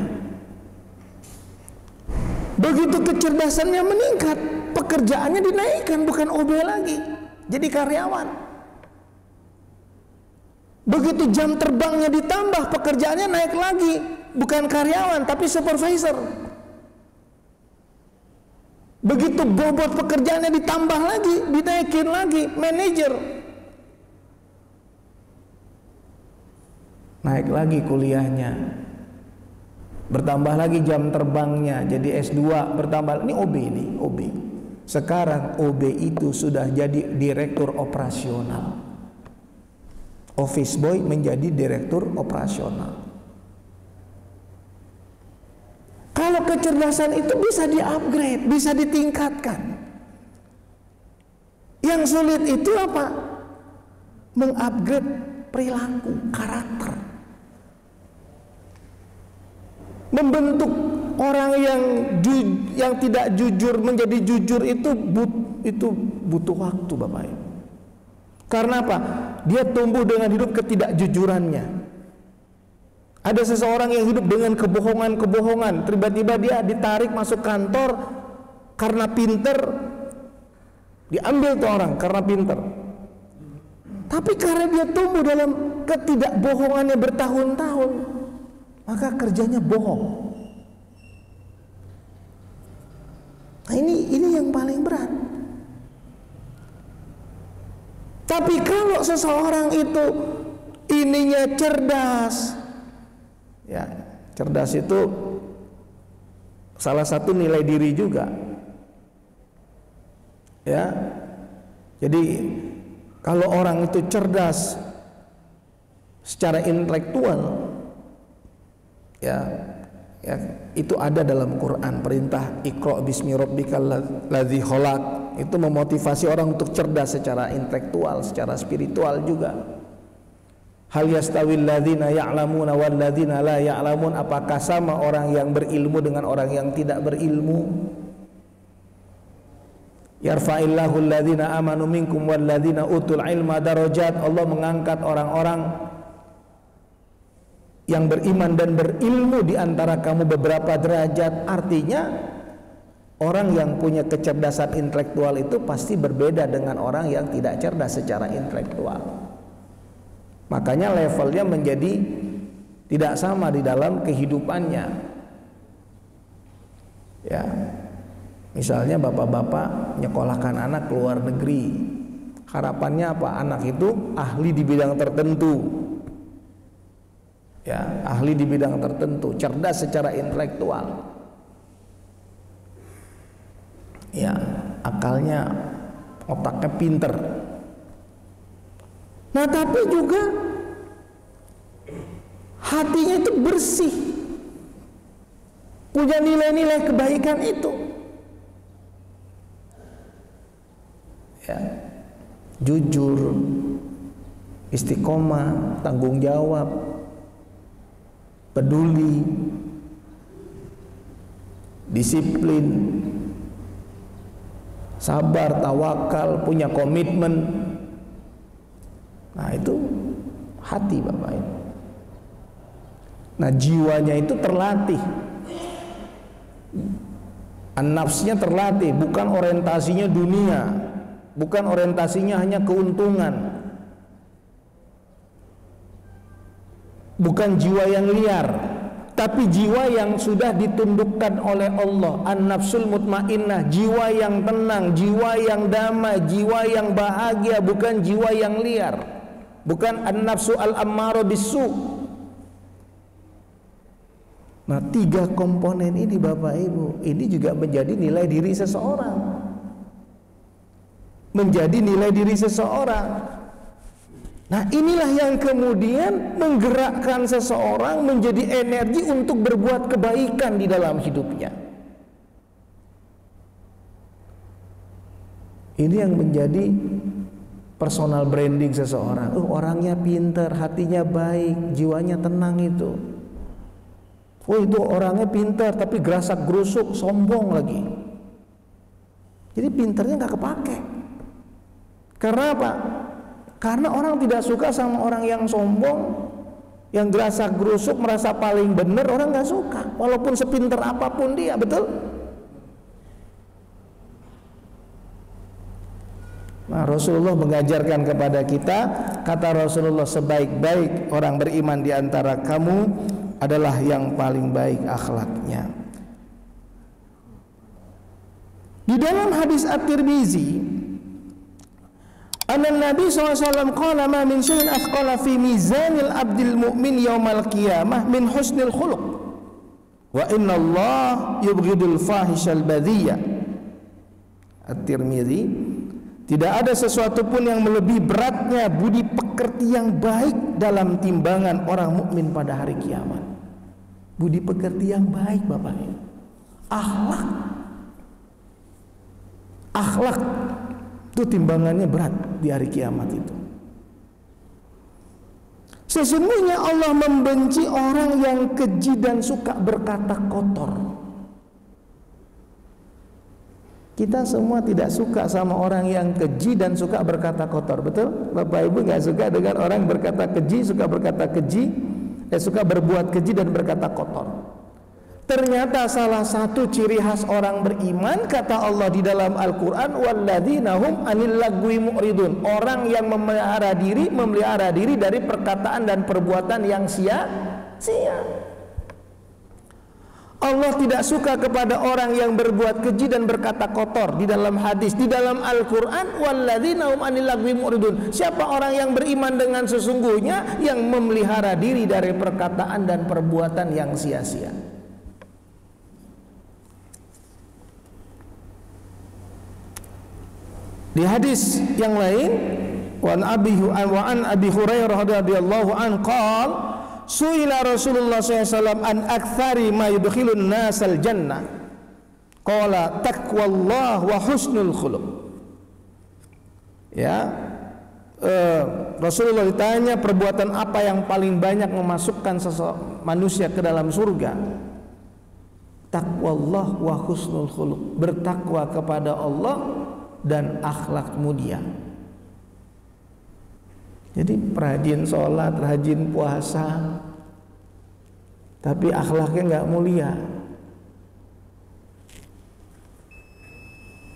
Begitu kecerdasannya meningkat, pekerjaannya dinaikkan, bukan OB lagi, jadi karyawan. Begitu jam terbangnya ditambah, pekerjaannya naik lagi, bukan karyawan tapi supervisor. Begitu bobot pekerjaannya ditambah lagi, dinaikin lagi, manajer. Naik lagi kuliahnya, bertambah lagi jam terbangnya, jadi S2, bertambah. Ini OB. Sekarang OB itu sudah jadi direktur operasional. Office boy menjadi direktur operasional. Kalau kecerdasan itu bisa di-upgrade, bisa ditingkatkan. Yang sulit itu apa? Mengupgrade perilaku, karakter. Membentuk orang yang tidak jujur menjadi jujur itu butuh waktu Bapak Ibu. Karena apa? Dia tumbuh dengan hidup ketidakjujurannya. Ada seseorang yang hidup dengan kebohongan-kebohongan, tiba-tiba dia ditarik masuk kantor karena pinter, diambil tuh orang karena pinter. Tapi karena dia tumbuh dalam ketidakbohongannya bertahun-tahun, maka kerjanya bohong. Nah, ini yang paling berat. Tapi kalau seseorang itu ininya cerdas, ya, cerdas itu salah satu nilai diri juga. Ya. Jadi kalau orang itu cerdas secara intelektual, ya itu ada dalam Quran perintah Iqra bismi rabbikal ladzi khalaq, itu memotivasi orang untuk cerdas secara intelektual, secara spiritual juga. Hal yastawil ladzina ya'lamuna wal ladzina la ya'lamun, apakah sama orang yang berilmu dengan orang yang tidak berilmu? Yarfa'illahu alladzina amanu minkum wal ladzina utul ilma darajat, Allah mengangkat orang-orang yang beriman dan berilmu di antara kamu beberapa derajat. Artinya orang yang punya kecerdasan intelektual itu pasti berbeda dengan orang yang tidak cerdas secara intelektual. Makanya levelnya menjadi tidak sama di dalam kehidupannya. Ya, misalnya bapak-bapak nyekolahkan anak ke luar negeri, harapannya apa? Anak itu ahli di bidang tertentu, ya, ahli di bidang tertentu, cerdas secara intelektual, ya, akalnya, otaknya pinter. Nah, tapi juga hatinya itu bersih, punya nilai-nilai kebaikan itu, ya, jujur, istiqomah, tanggung jawab, peduli, disiplin, sabar, tawakal, punya komitmen. Nah, itu hati Bapak Ibu. Nah, jiwanya itu terlatih, an-nafsnya terlatih, bukan orientasinya dunia, bukan orientasinya hanya keuntungan, bukan jiwa yang liar, tapi jiwa yang sudah ditundukkan oleh Allah, an-nafsul mutmainnah, jiwa yang tenang, jiwa yang damai, jiwa yang bahagia, bukan jiwa yang liar, bukan an-nafsu al-ammarah bisu. Nah, 3 komponen ini Bapak Ibu, ini juga menjadi nilai diri seseorang, menjadi nilai diri seseorang. Nah, inilah yang kemudian menggerakkan seseorang menjadi energi untuk berbuat kebaikan di dalam hidupnya. Ini yang menjadi personal branding seseorang. Orangnya pintar, hatinya baik, jiwanya tenang itu. Oh, itu orangnya pintar tapi gerasak gerusuk, sombong lagi. Jadi pintarnya nggak kepake. Karena apa? Karena orang tidak suka sama orang yang sombong, yang gerasak gerusuk, merasa paling benar. Orang nggak suka, walaupun sepintar apapun dia, betul? Nah, Rasulullah mengajarkan kepada kita, kata Rasulullah, sebaik-baik orang beriman di antara kamu adalah yang paling baik akhlaknya. Di dalam hadis At-Tirmizi, anna Nabi SAW qala ma min syai'in athqala fi mizanil abdil mu'min yaumal qiyamah min husnil khuluq wa inna Allah yubghidul fahishal badhiyah. At-Tirmizi, tidak ada sesuatu pun yang melebihi beratnya budi pekerti yang baik dalam timbangan orang mukmin pada hari kiamat. Budi pekerti yang baik Bapak Ibu, akhlak, akhlak itu timbangannya berat di hari kiamat itu. Sesungguhnya Allah membenci orang yang keji dan suka berkata kotor. Kita semua tidak suka sama orang yang keji dan suka berkata kotor, betul? Bapak Ibu nggak suka dengan orang berkata keji, suka berkata keji, suka berbuat keji dan berkata kotor. Ternyata salah satu ciri khas orang beriman, kata Allah di dalam Al-Quran, walladzina hum anil lagwi mu'ridun, orang yang memelihara diri dari perkataan dan perbuatan yang sia-sia. Allah tidak suka kepada orang yang berbuat keji dan berkata kotor. Di dalam hadis, di dalam Al-Quran, walladzina hum anil lagwi mu'ridun, siapa orang yang beriman dengan sesungguhnya, yang memelihara diri dari perkataan dan perbuatan yang sia-sia. Di hadis yang lain, wa an Abi Hurairah radhiyallahu anhu qala, su'ila Rasulullah SAW an aktsari ma yudkhilun nasal jannah, qala taqwallah wa husnul khuluq. Ya, Rasulullah ditanya perbuatan apa yang paling banyak memasukkan manusia ke dalam surga. Taqwallah wa husnul khuluq, bertakwa kepada Allah dan akhlak mulia. Jadi rajin sholat, rajin puasa, tapi akhlaknya nggak mulia,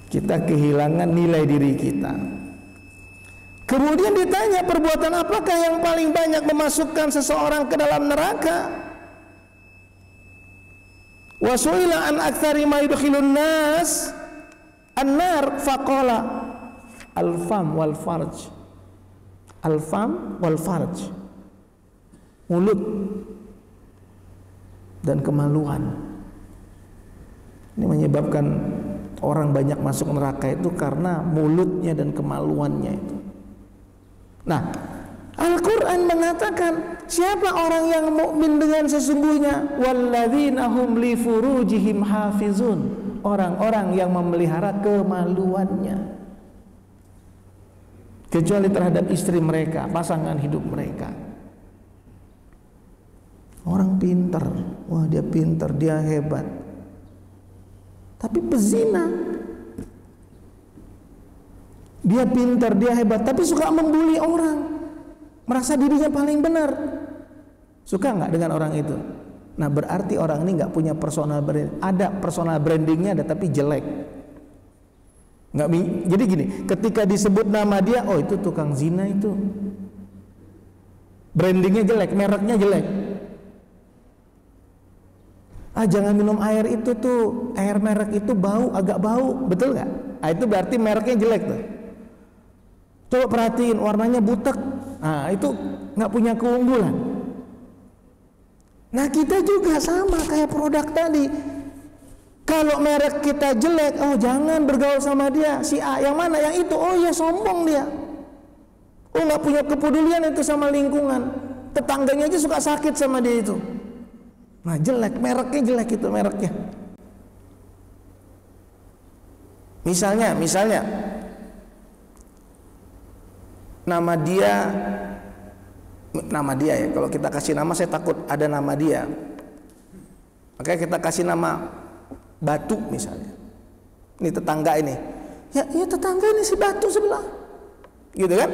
kita kehilangan nilai diri kita. Kemudian ditanya perbuatan apakah yang paling banyak memasukkan seseorang ke dalam neraka? Wa su'ila an aktsari ma yudkhilun nas an-nar faqala al-fam wal farj. Al-fam wal farj. Mulut dan kemaluan. Ini menyebabkan orang banyak masuk neraka itu karena mulutnya dan kemaluannya itu. Nah, Al-Quran mengatakan siapa orang yang mukmin dengan sesungguhnya, walladzina hum li furujihim hafizun, orang-orang yang memelihara kemaluannya kecuali terhadap istri mereka, pasangan hidup mereka. Orang pintar, wah dia pintar, dia hebat, tapi pezina. Dia pintar, dia hebat, tapi suka membuli orang, merasa dirinya paling benar. Suka nggak dengan orang itu? Nah, berarti orang ini nggak punya personal brand. Ada personal brandingnya, ada tapi jelek. Nggak. Jadi gini, ketika disebut nama dia, oh itu tukang zina itu. Brandingnya jelek, mereknya jelek. Ah, jangan minum air itu tuh, air merek itu bau, agak bau, betul nggak? Ah, itu berarti mereknya jelek tuh. Coba perhatiin, warnanya butek. Nah, itu nggak punya keunggulan. Nah, kita juga sama kayak produk tadi. Kalau merek kita jelek, oh jangan bergaul sama dia. Si A yang mana? Yang itu. Oh ya, sombong dia. Oh, nggak punya kepedulian itu sama lingkungan. Tetangganya aja suka sakit sama dia itu. Nah, jelek, mereknya jelek itu mereknya. Misalnya nama dia ya, kalau kita kasih nama saya takut ada nama dia, makanya kita kasih nama Batu misalnya. Ini tetangga ini, ya tetangga ini si Batu sebelah, gitu kan?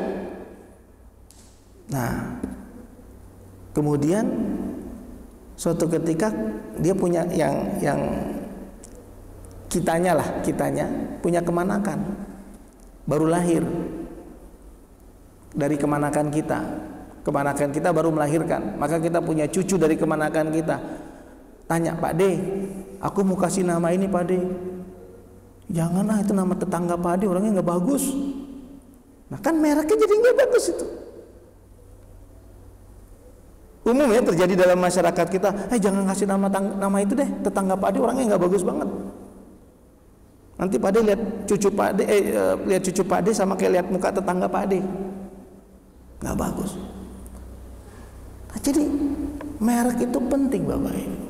Nah, kemudian suatu ketika dia punya yang kitanya punya kemanakan, baru lahir. Dari kemanakan kita baru melahirkan, maka kita punya cucu dari kemanakan kita. Tanya, Pak D, aku mau kasih nama ini Pak D. Janganlah, itu nama tetangga Pak D, orangnya nggak bagus. Nah kan mereknya jadi nggak bagus itu. Umumnya terjadi dalam masyarakat kita, jangan kasih nama itu deh, tetangga Pak D orangnya nggak bagus banget. Nanti Pak D lihat cucu Pak D sama kayak lihat muka tetangga Pak D. Nggak bagus. Nah, jadi merek itu penting Bapak Ibu.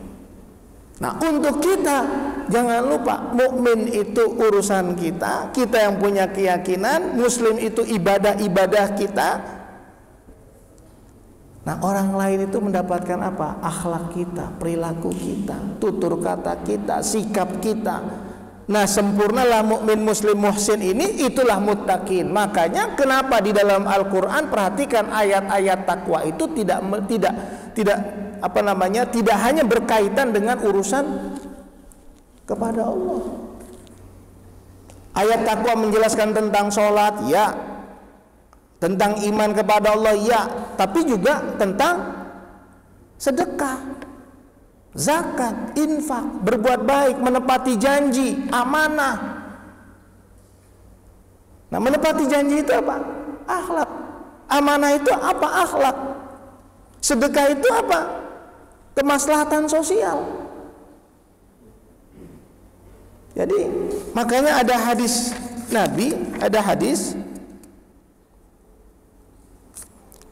Nah, untuk kita jangan lupa, mukmin itu urusan kita yang punya keyakinan, muslim itu ibadah kita. Nah, orang lain itu mendapatkan apa? Akhlak kita, perilaku kita, tutur kata kita, sikap kita. Nah, sempurnalah mukmin muslim muhsin ini, itulah muttaqin. Makanya kenapa di dalam Al-Qur'an perhatikan ayat-ayat takwa itu tidak hanya berkaitan dengan urusan kepada Allah. Ayat takwa menjelaskan tentang sholat, ya, tentang iman kepada Allah, ya, tapi juga tentang sedekah, zakat, infak, berbuat baik, menepati janji, amanah. Nah, menepati janji itu apa? Akhlak. Amanah itu apa? Akhlak. Sedekah itu apa? Kemaslahatan sosial. Jadi, makanya ada hadis Nabi, ada hadis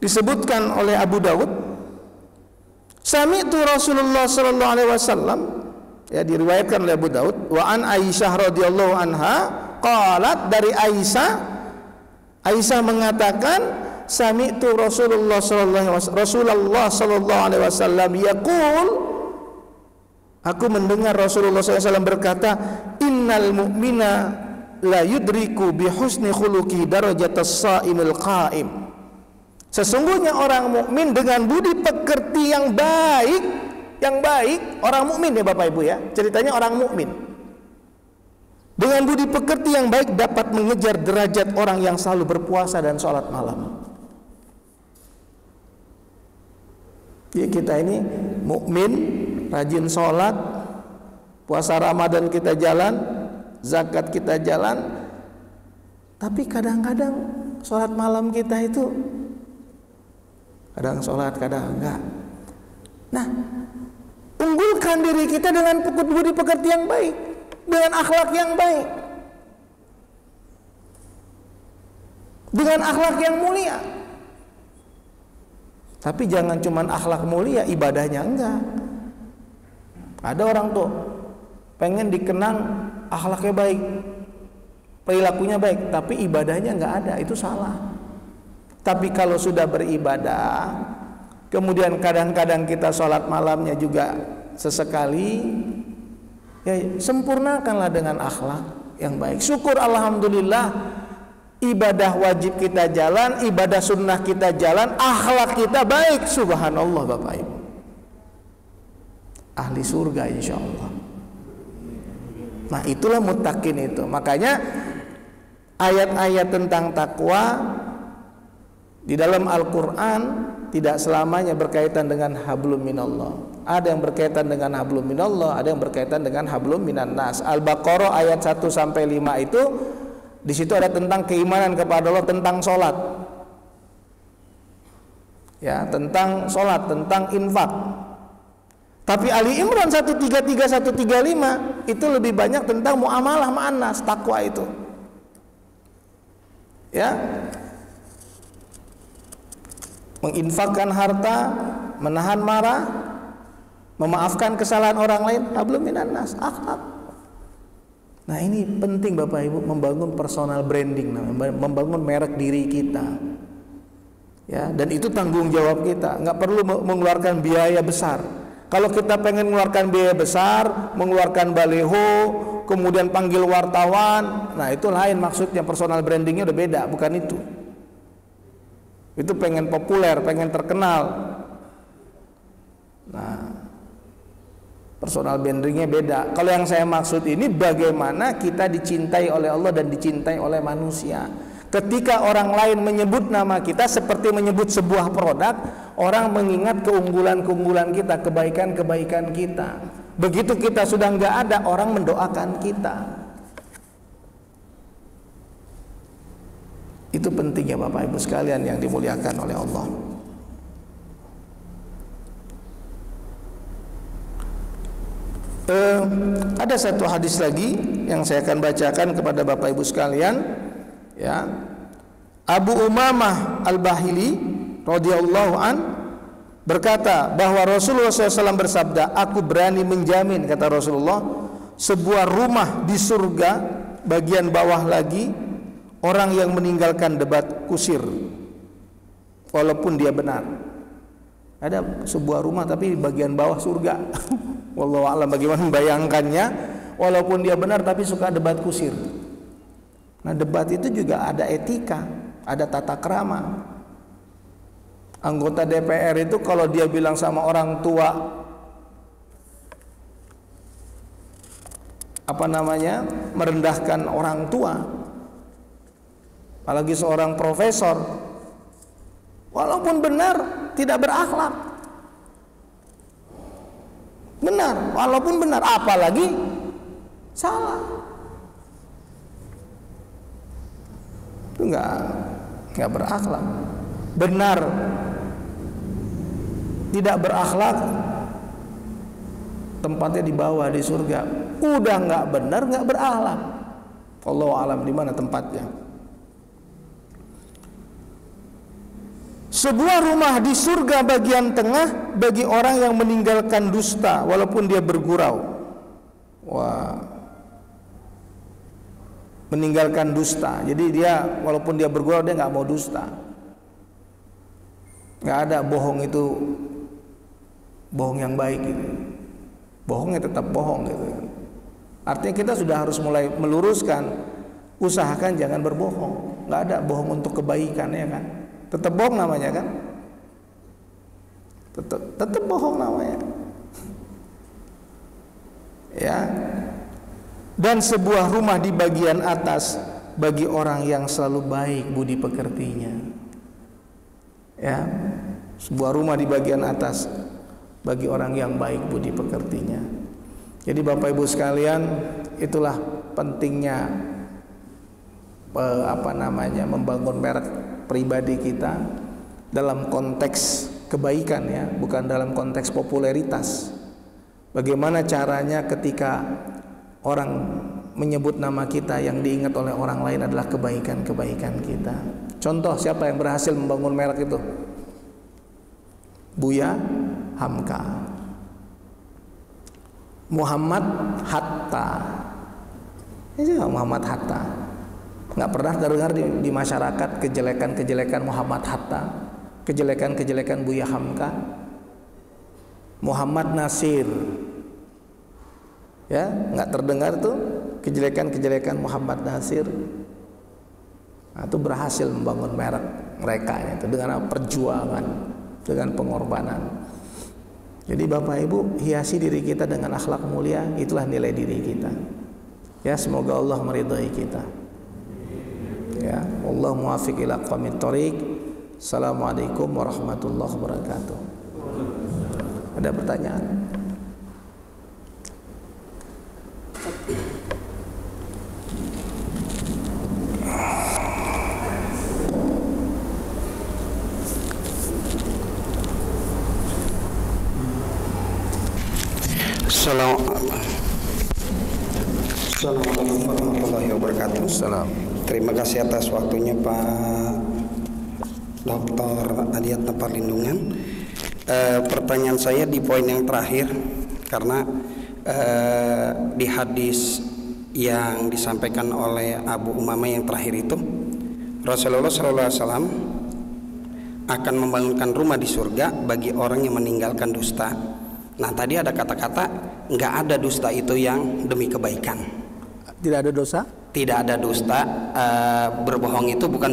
disebutkan oleh Abu Dawud. Sami'tu Rasulullah sallallahu alaihi wasallam, ya, diriwayatkan oleh Abu Daud, wa an Aisyah radhiyallahu anha qalat, dari Aisyah mengatakan, sami'tu Rasulullah sallallahu alaihi wasallam yaqul, aku mendengar Rasulullah SAW berkata, innal mu'mina la yudriku bi husni khuluqi darajatas shaimil qa'im. Sesungguhnya orang mukmin dengan budi pekerti yang baik, orang mukmin ya Bapak Ibu ya, ceritanya orang mukmin dengan budi pekerti yang baik dapat mengejar derajat orang yang selalu berpuasa dan sholat malam. Ya, kita ini mukmin, rajin sholat, puasa Ramadan kita jalan, zakat kita jalan, tapi kadang-kadang sholat malam kita itu kadang sholat, kadang enggak. Nah, unggulkan diri kita dengan budi pekerti yang baik, dengan akhlak yang baik, dengan akhlak yang mulia. Tapi jangan cuman akhlak mulia, ibadahnya enggak. Ada orang tuh pengen dikenang akhlaknya baik, perilakunya baik, tapi ibadahnya enggak ada, itu salah. Tapi kalau sudah beribadah, kemudian kadang-kadang kita sholat malamnya juga sesekali, ya sempurnakanlah dengan akhlak yang baik. Syukur alhamdulillah, ibadah wajib kita jalan, ibadah sunnah kita jalan, akhlak kita baik. Subhanallah Bapak Ibu, ahli surga insya Allah. Nah itulah muttaqin itu. Makanya ayat-ayat tentang takwa di dalam Al-Quran tidak selamanya berkaitan dengan hablum minallah. Ada yang berkaitan dengan hablum minallah, ada yang berkaitan dengan hablum minan nas. Al-Baqarah ayat 1 sampai 5 itu, di situ ada tentang keimanan kepada Allah, tentang sholat, ya, tentang sholat, tentang infak. Tapi Ali Imran 133, 135 itu lebih banyak tentang muamalah ma'an nas, takwa itu, ya, menginfakkan harta, menahan marah, memaafkan kesalahan orang lain, hablum minan nas, akhlak. Nah ini penting Bapak Ibu, membangun personal branding, membangun merek diri kita, ya, dan itu tanggung jawab kita. Nggak perlu mengeluarkan biaya besar. Kalau kita pengen mengeluarkan biaya besar, mengeluarkan baliho, kemudian panggil wartawan, nah itu lain maksudnya, personal brandingnya udah beda, bukan itu. Itu pengen populer, pengen terkenal. Nah, personal brandingnya beda. Kalau yang saya maksud ini bagaimana kita dicintai oleh Allah dan dicintai oleh manusia. Ketika orang lain menyebut nama kita seperti menyebut sebuah produk, orang mengingat keunggulan-keunggulan kita, kebaikan-kebaikan kita. Begitu kita sudah nggak ada, orang mendoakan kita. Itu pentingnya Bapak Ibu sekalian yang dimuliakan oleh Allah. Ada satu hadis lagi yang saya akan bacakan kepada Bapak Ibu sekalian, ya. Abu Umamah Al-Bahili radhiyallahu an berkata bahwa Rasulullah SAW bersabda, aku berani menjamin, kata Rasulullah, sebuah rumah di surga bagian bawah lagi orang yang meninggalkan debat kusir walaupun dia benar. Ada sebuah rumah tapi di bagian bawah surga. Wallahu a'lam bagaimana membayangkannya, walaupun dia benar tapi suka debat kusir. Nah debat itu juga ada etika, ada tata krama. Anggota DPR itu kalau dia bilang sama orang tua, apa namanya, merendahkan orang tua, apalagi seorang profesor, walaupun benar tidak berakhlak. Benar, walaupun benar, apalagi salah. Itu enggak berakhlak. Benar tidak berakhlak, tempatnya di bawah di surga. Udah enggak benar, enggak berakhlak, Allahu a'lam di mana tempatnya. Sebuah rumah di surga bagian tengah bagi orang yang meninggalkan dusta walaupun dia bergurau. Wah, meninggalkan dusta. Jadi dia walaupun dia bergurau, dia nggak mau dusta. Nggak ada bohong itu bohong yang baik gitu. Bohongnya tetap bohong gitu. Artinya kita sudah harus mulai meluruskan, usahakan jangan berbohong. Nggak ada bohong untuk kebaikan, ya kan? Tetap bohong namanya kan? Tetap bohong namanya. Ya. Dan sebuah rumah di bagian atas bagi orang yang selalu baik budi pekertinya. Ya. Sebuah rumah di bagian atas bagi orang yang baik budi pekertinya. Jadi Bapak Ibu sekalian, itulah pentingnya membangun merek pribadi kita dalam konteks kebaikan ya, bukan dalam konteks popularitas. Bagaimana caranya ketika orang menyebut nama kita, yang diingat oleh orang lain adalah kebaikan-kebaikan kita. Contoh, siapa yang berhasil membangun merek itu? Buya Hamka, Muhammad Hatta. Ini Muhammad Hatta. Nggak pernah terdengar di masyarakat kejelekan-kejelekan Muhammad Hatta, kejelekan-kejelekan Buya Hamka. Muhammad Nasir, ya, nggak terdengar tuh kejelekan-kejelekan Muhammad Nasir. Nah, itu berhasil membangun merek mereka itu dengan perjuangan, dengan pengorbanan. Jadi Bapak Ibu, hiasi diri kita dengan akhlak mulia, itulah nilai diri kita. Ya, semoga Allah meridhai kita. Ya, Allah muwaffiq ila aqwamit thoriq. Assalamualaikum warahmatullahi wabarakatuh. Ada pertanyaan? Assalamualaikum warahmatullahi wabarakatuh. Salam. Terima kasih atas waktunya Pak Dr. Adiatna Perlindungan. Pertanyaan saya di poin yang terakhir, karena di hadis yang disampaikan oleh Abu Umamah yang terakhir itu, Rasulullah SAW akan membangunkan rumah di surga bagi orang yang meninggalkan dusta. Nah, tadi ada kata-kata nggak ada dusta itu yang demi kebaikan. Tidak ada dosa? Tidak ada dusta. Berbohong itu bukan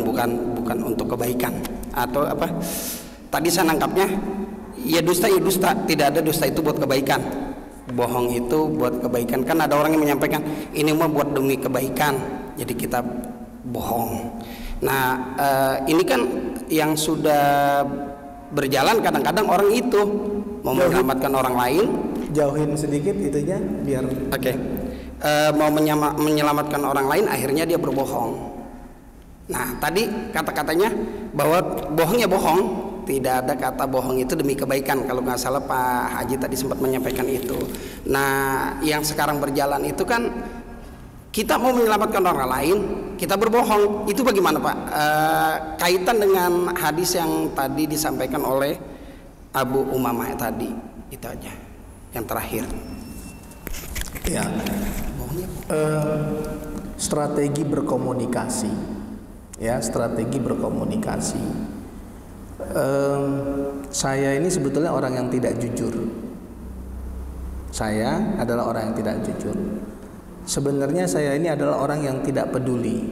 untuk kebaikan atau apa? Tadi saya nangkapnya ya dusta, tidak ada dusta itu buat kebaikan. Bohong itu buat kebaikan. Kan ada orang yang menyampaikan ini mah buat demi kebaikan, jadi kita bohong. Nah, ini kan yang sudah berjalan, kadang-kadang orang itu mau menyelamatkan orang lain. Jauhin sedikit itunya biar. Oke. Mau menyelamatkan orang lain, akhirnya dia berbohong. Nah, tadi kata-katanya bahwa bohong ya bohong, tidak ada kata bohong itu demi kebaikan. Kalau nggak salah Pak Haji tadi sempat menyampaikan itu. Nah, yang sekarang berjalan itu kan kita mau menyelamatkan orang lain, kita berbohong. Itu bagaimana Pak? Kaitan dengan hadis yang tadi disampaikan oleh Abu Umamah tadi. Itu aja yang terakhir. Ya, strategi berkomunikasi, ya, strategi berkomunikasi. Saya ini sebetulnya orang yang tidak jujur. Saya adalah orang yang tidak jujur. Sebenarnya saya ini adalah orang yang tidak peduli.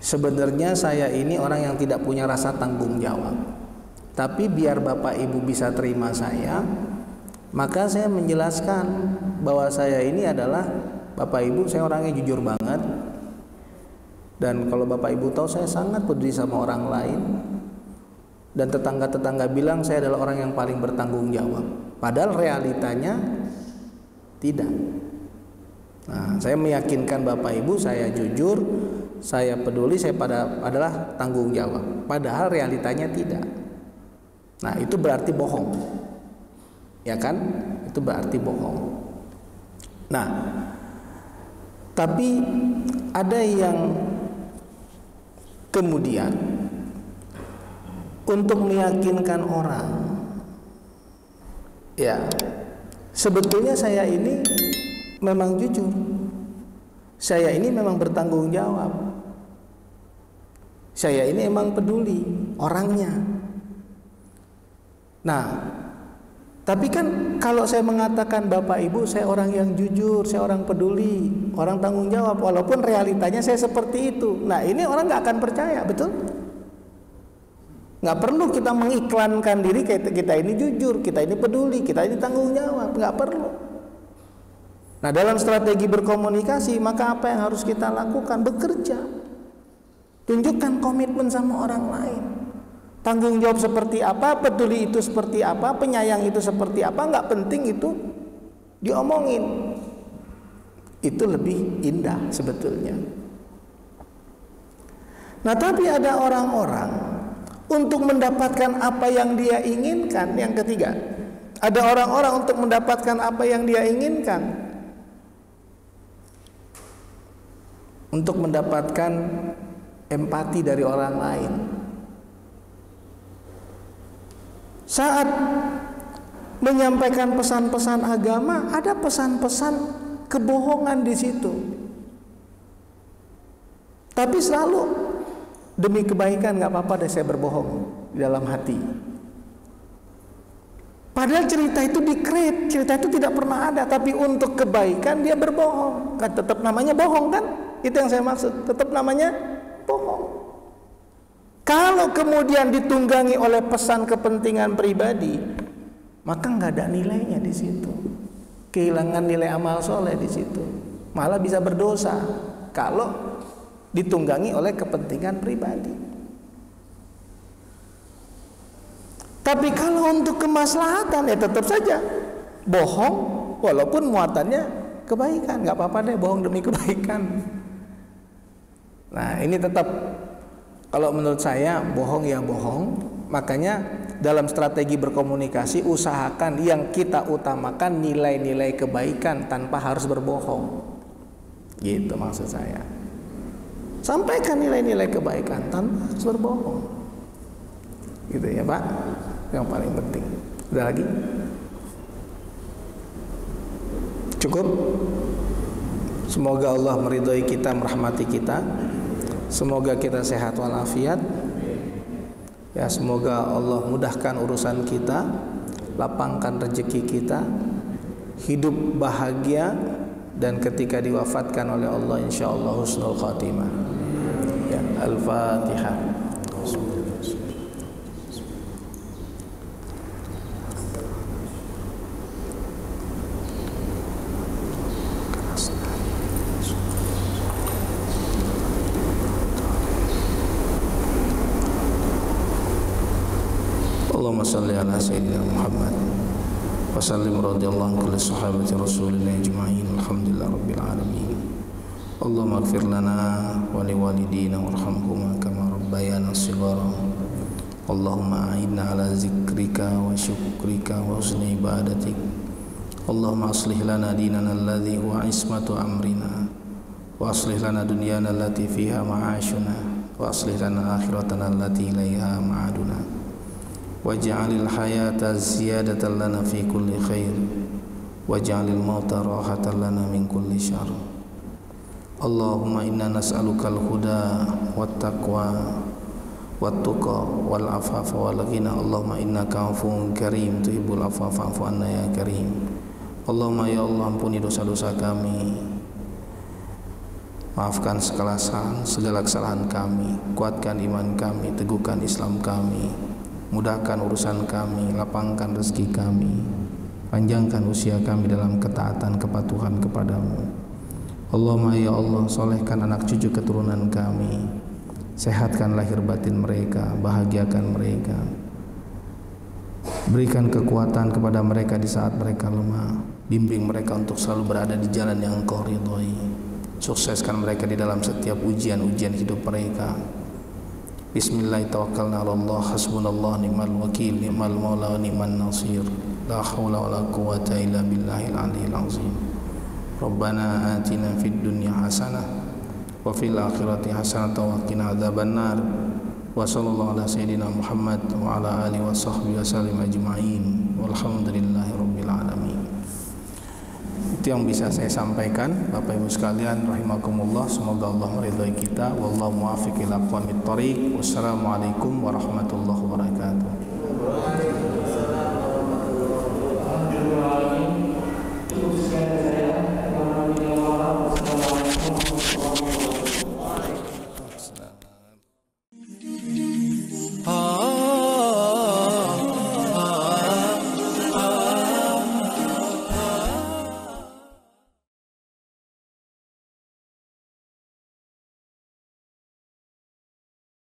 Sebenarnya saya ini orang yang tidak punya rasa tanggung jawab. Tapi biar Bapak Ibu bisa terima saya, maka saya menjelaskan bahwa saya ini adalah, Bapak Ibu, saya orangnya jujur banget. Dan kalau Bapak Ibu tahu, saya sangat peduli sama orang lain. Dan tetangga-tetangga bilang saya adalah orang yang paling bertanggung jawab. Padahal realitanya tidak. Nah, saya meyakinkan Bapak Ibu saya jujur, saya peduli, saya adalah tanggung jawab. Padahal realitanya tidak. Nah, itu berarti bohong. Ya kan? Itu berarti bohong. Nah, tapi ada yang kemudian untuk meyakinkan orang, ya, sebetulnya saya ini memang jujur, saya ini memang bertanggung jawab, saya ini emang peduli orangnya. Nah, tapi kan kalau saya mengatakan Bapak Ibu saya orang yang jujur, saya orang peduli, orang tanggung jawab, walaupun realitanya saya seperti itu, nah ini orang nggak akan percaya, betul? Nggak perlu kita mengiklankan diri kita ini jujur, kita ini peduli, kita ini tanggung jawab, nggak perlu. Nah, dalam strategi berkomunikasi, maka apa yang harus kita lakukan? Bekerja, tunjukkan komitmen sama orang lain. Tanggung jawab seperti apa, peduli itu seperti apa, penyayang itu seperti apa, nggak penting itu. diomongin. Itu lebih indah sebetulnya. Nah, tapi ada orang-orang untuk mendapatkan apa yang dia inginkan. Yang ketiga, ada orang-orang untuk mendapatkan apa yang dia inginkan, untuk mendapatkan empati dari orang lain. Saat menyampaikan pesan-pesan agama, ada pesan-pesan kebohongan di situ. Tapi selalu demi kebaikan, nggak apa-apa deh saya berbohong di dalam hati. Padahal cerita itu di-create, cerita itu tidak pernah ada, tapi untuk kebaikan dia berbohong. Kan tetap namanya bohong kan? Itu yang saya maksud, tetap namanya bohong. Kalau kemudian ditunggangi oleh pesan kepentingan pribadi, maka nggak ada nilainya di situ. Kehilangan nilai amal soleh di situ. Malah bisa berdosa kalau ditunggangi oleh kepentingan pribadi. Tapi kalau untuk kemaslahatan, ya tetap saja bohong, walaupun muatannya kebaikan. Nggak apa-apa deh bohong demi kebaikan. Nah, ini tetap, kalau menurut saya bohong ya bohong. Makanya dalam strategi berkomunikasi, usahakan yang kita utamakan nilai-nilai kebaikan tanpa harus berbohong. Gitu maksud saya. Sampaikan nilai-nilai kebaikan tanpa harus berbohong. Gitu ya Pak, yang paling penting. Ada lagi? Cukup? Semoga Allah meridhai kita, merahmati kita. Semoga kita sehat walafiat. Ya, semoga Allah mudahkan urusan kita, lapangkan rezeki kita, hidup bahagia, dan ketika diwafatkan oleh Allah insyaallah husnul khatimah. Ya, Al-Fatihah. Allahumma salli ala sayyidina Muhammad wa sallim radhiyallahu anhu kulli sahabati rasulillah ajma'in. Alhamdulillah rabbil alamin. Allahumma ighfir lana wa li walidina warhamhuma kama rabbayana shighara. Allahumma a'inna ala zikrika wa syukrika wa husni ibadatik. Allahumma aslih lana dinana alladhi huwa ismatu amrina wa aslih lana dunyana allati fiha ma'ashuna wa aslih lana akhiratana allati ilaiha ma'aduna. Waj'alil hayata ziyadatan lana fi kulli khair waj'alil mauta rahatan lana min kulli syarr. Allahumma inna nas'alukal huda wat taqwa wat tuqa wal afafa wal ghina. Allahumma innaka afuwun karim tuhibbul afwa fa'fu anna ya karim. Allahumma ya Allah, ampuni dosa-dosa kami, maafkan segala kesalahan kami, kuatkan iman kami, teguhkan Islam kami, mudahkan urusan kami, lapangkan rezeki kami, panjangkan usia kami dalam ketaatan kepatuhan kepadamu. Allahumma ya Allah, solehkan anak cucu keturunan kami, sehatkan lahir batin mereka, bahagiakan mereka, berikan kekuatan kepada mereka di saat mereka lemah, bimbing mereka untuk selalu berada di jalan yang Engkau ridhoi, sukseskan mereka di dalam setiap ujian-ujian hidup mereka. Bismillah tawakkalna 'alallah hasbunallah ni'mal wakil ni'mal maula wa ni'man nasir. La haula wala quwwata illa billahil aliyil azim. Rabbana atina fid dunya hasanah wa fil akhirati hasanah wa qina adzabannar. Wa sallallahu ala sayyidina Muhammad wa ala alihi wa sahbihi wasallim ajma'in. Walhamdulillahi rabbil alamin. Itu yang bisa saya sampaikan, Bapak Ibu sekalian rahimakumullah. Semoga Allah meridhai kita. Wallahu muwaffiq ila aqwamit thoriq. Wassalamualaikum warahmatullahi wabarakatuh.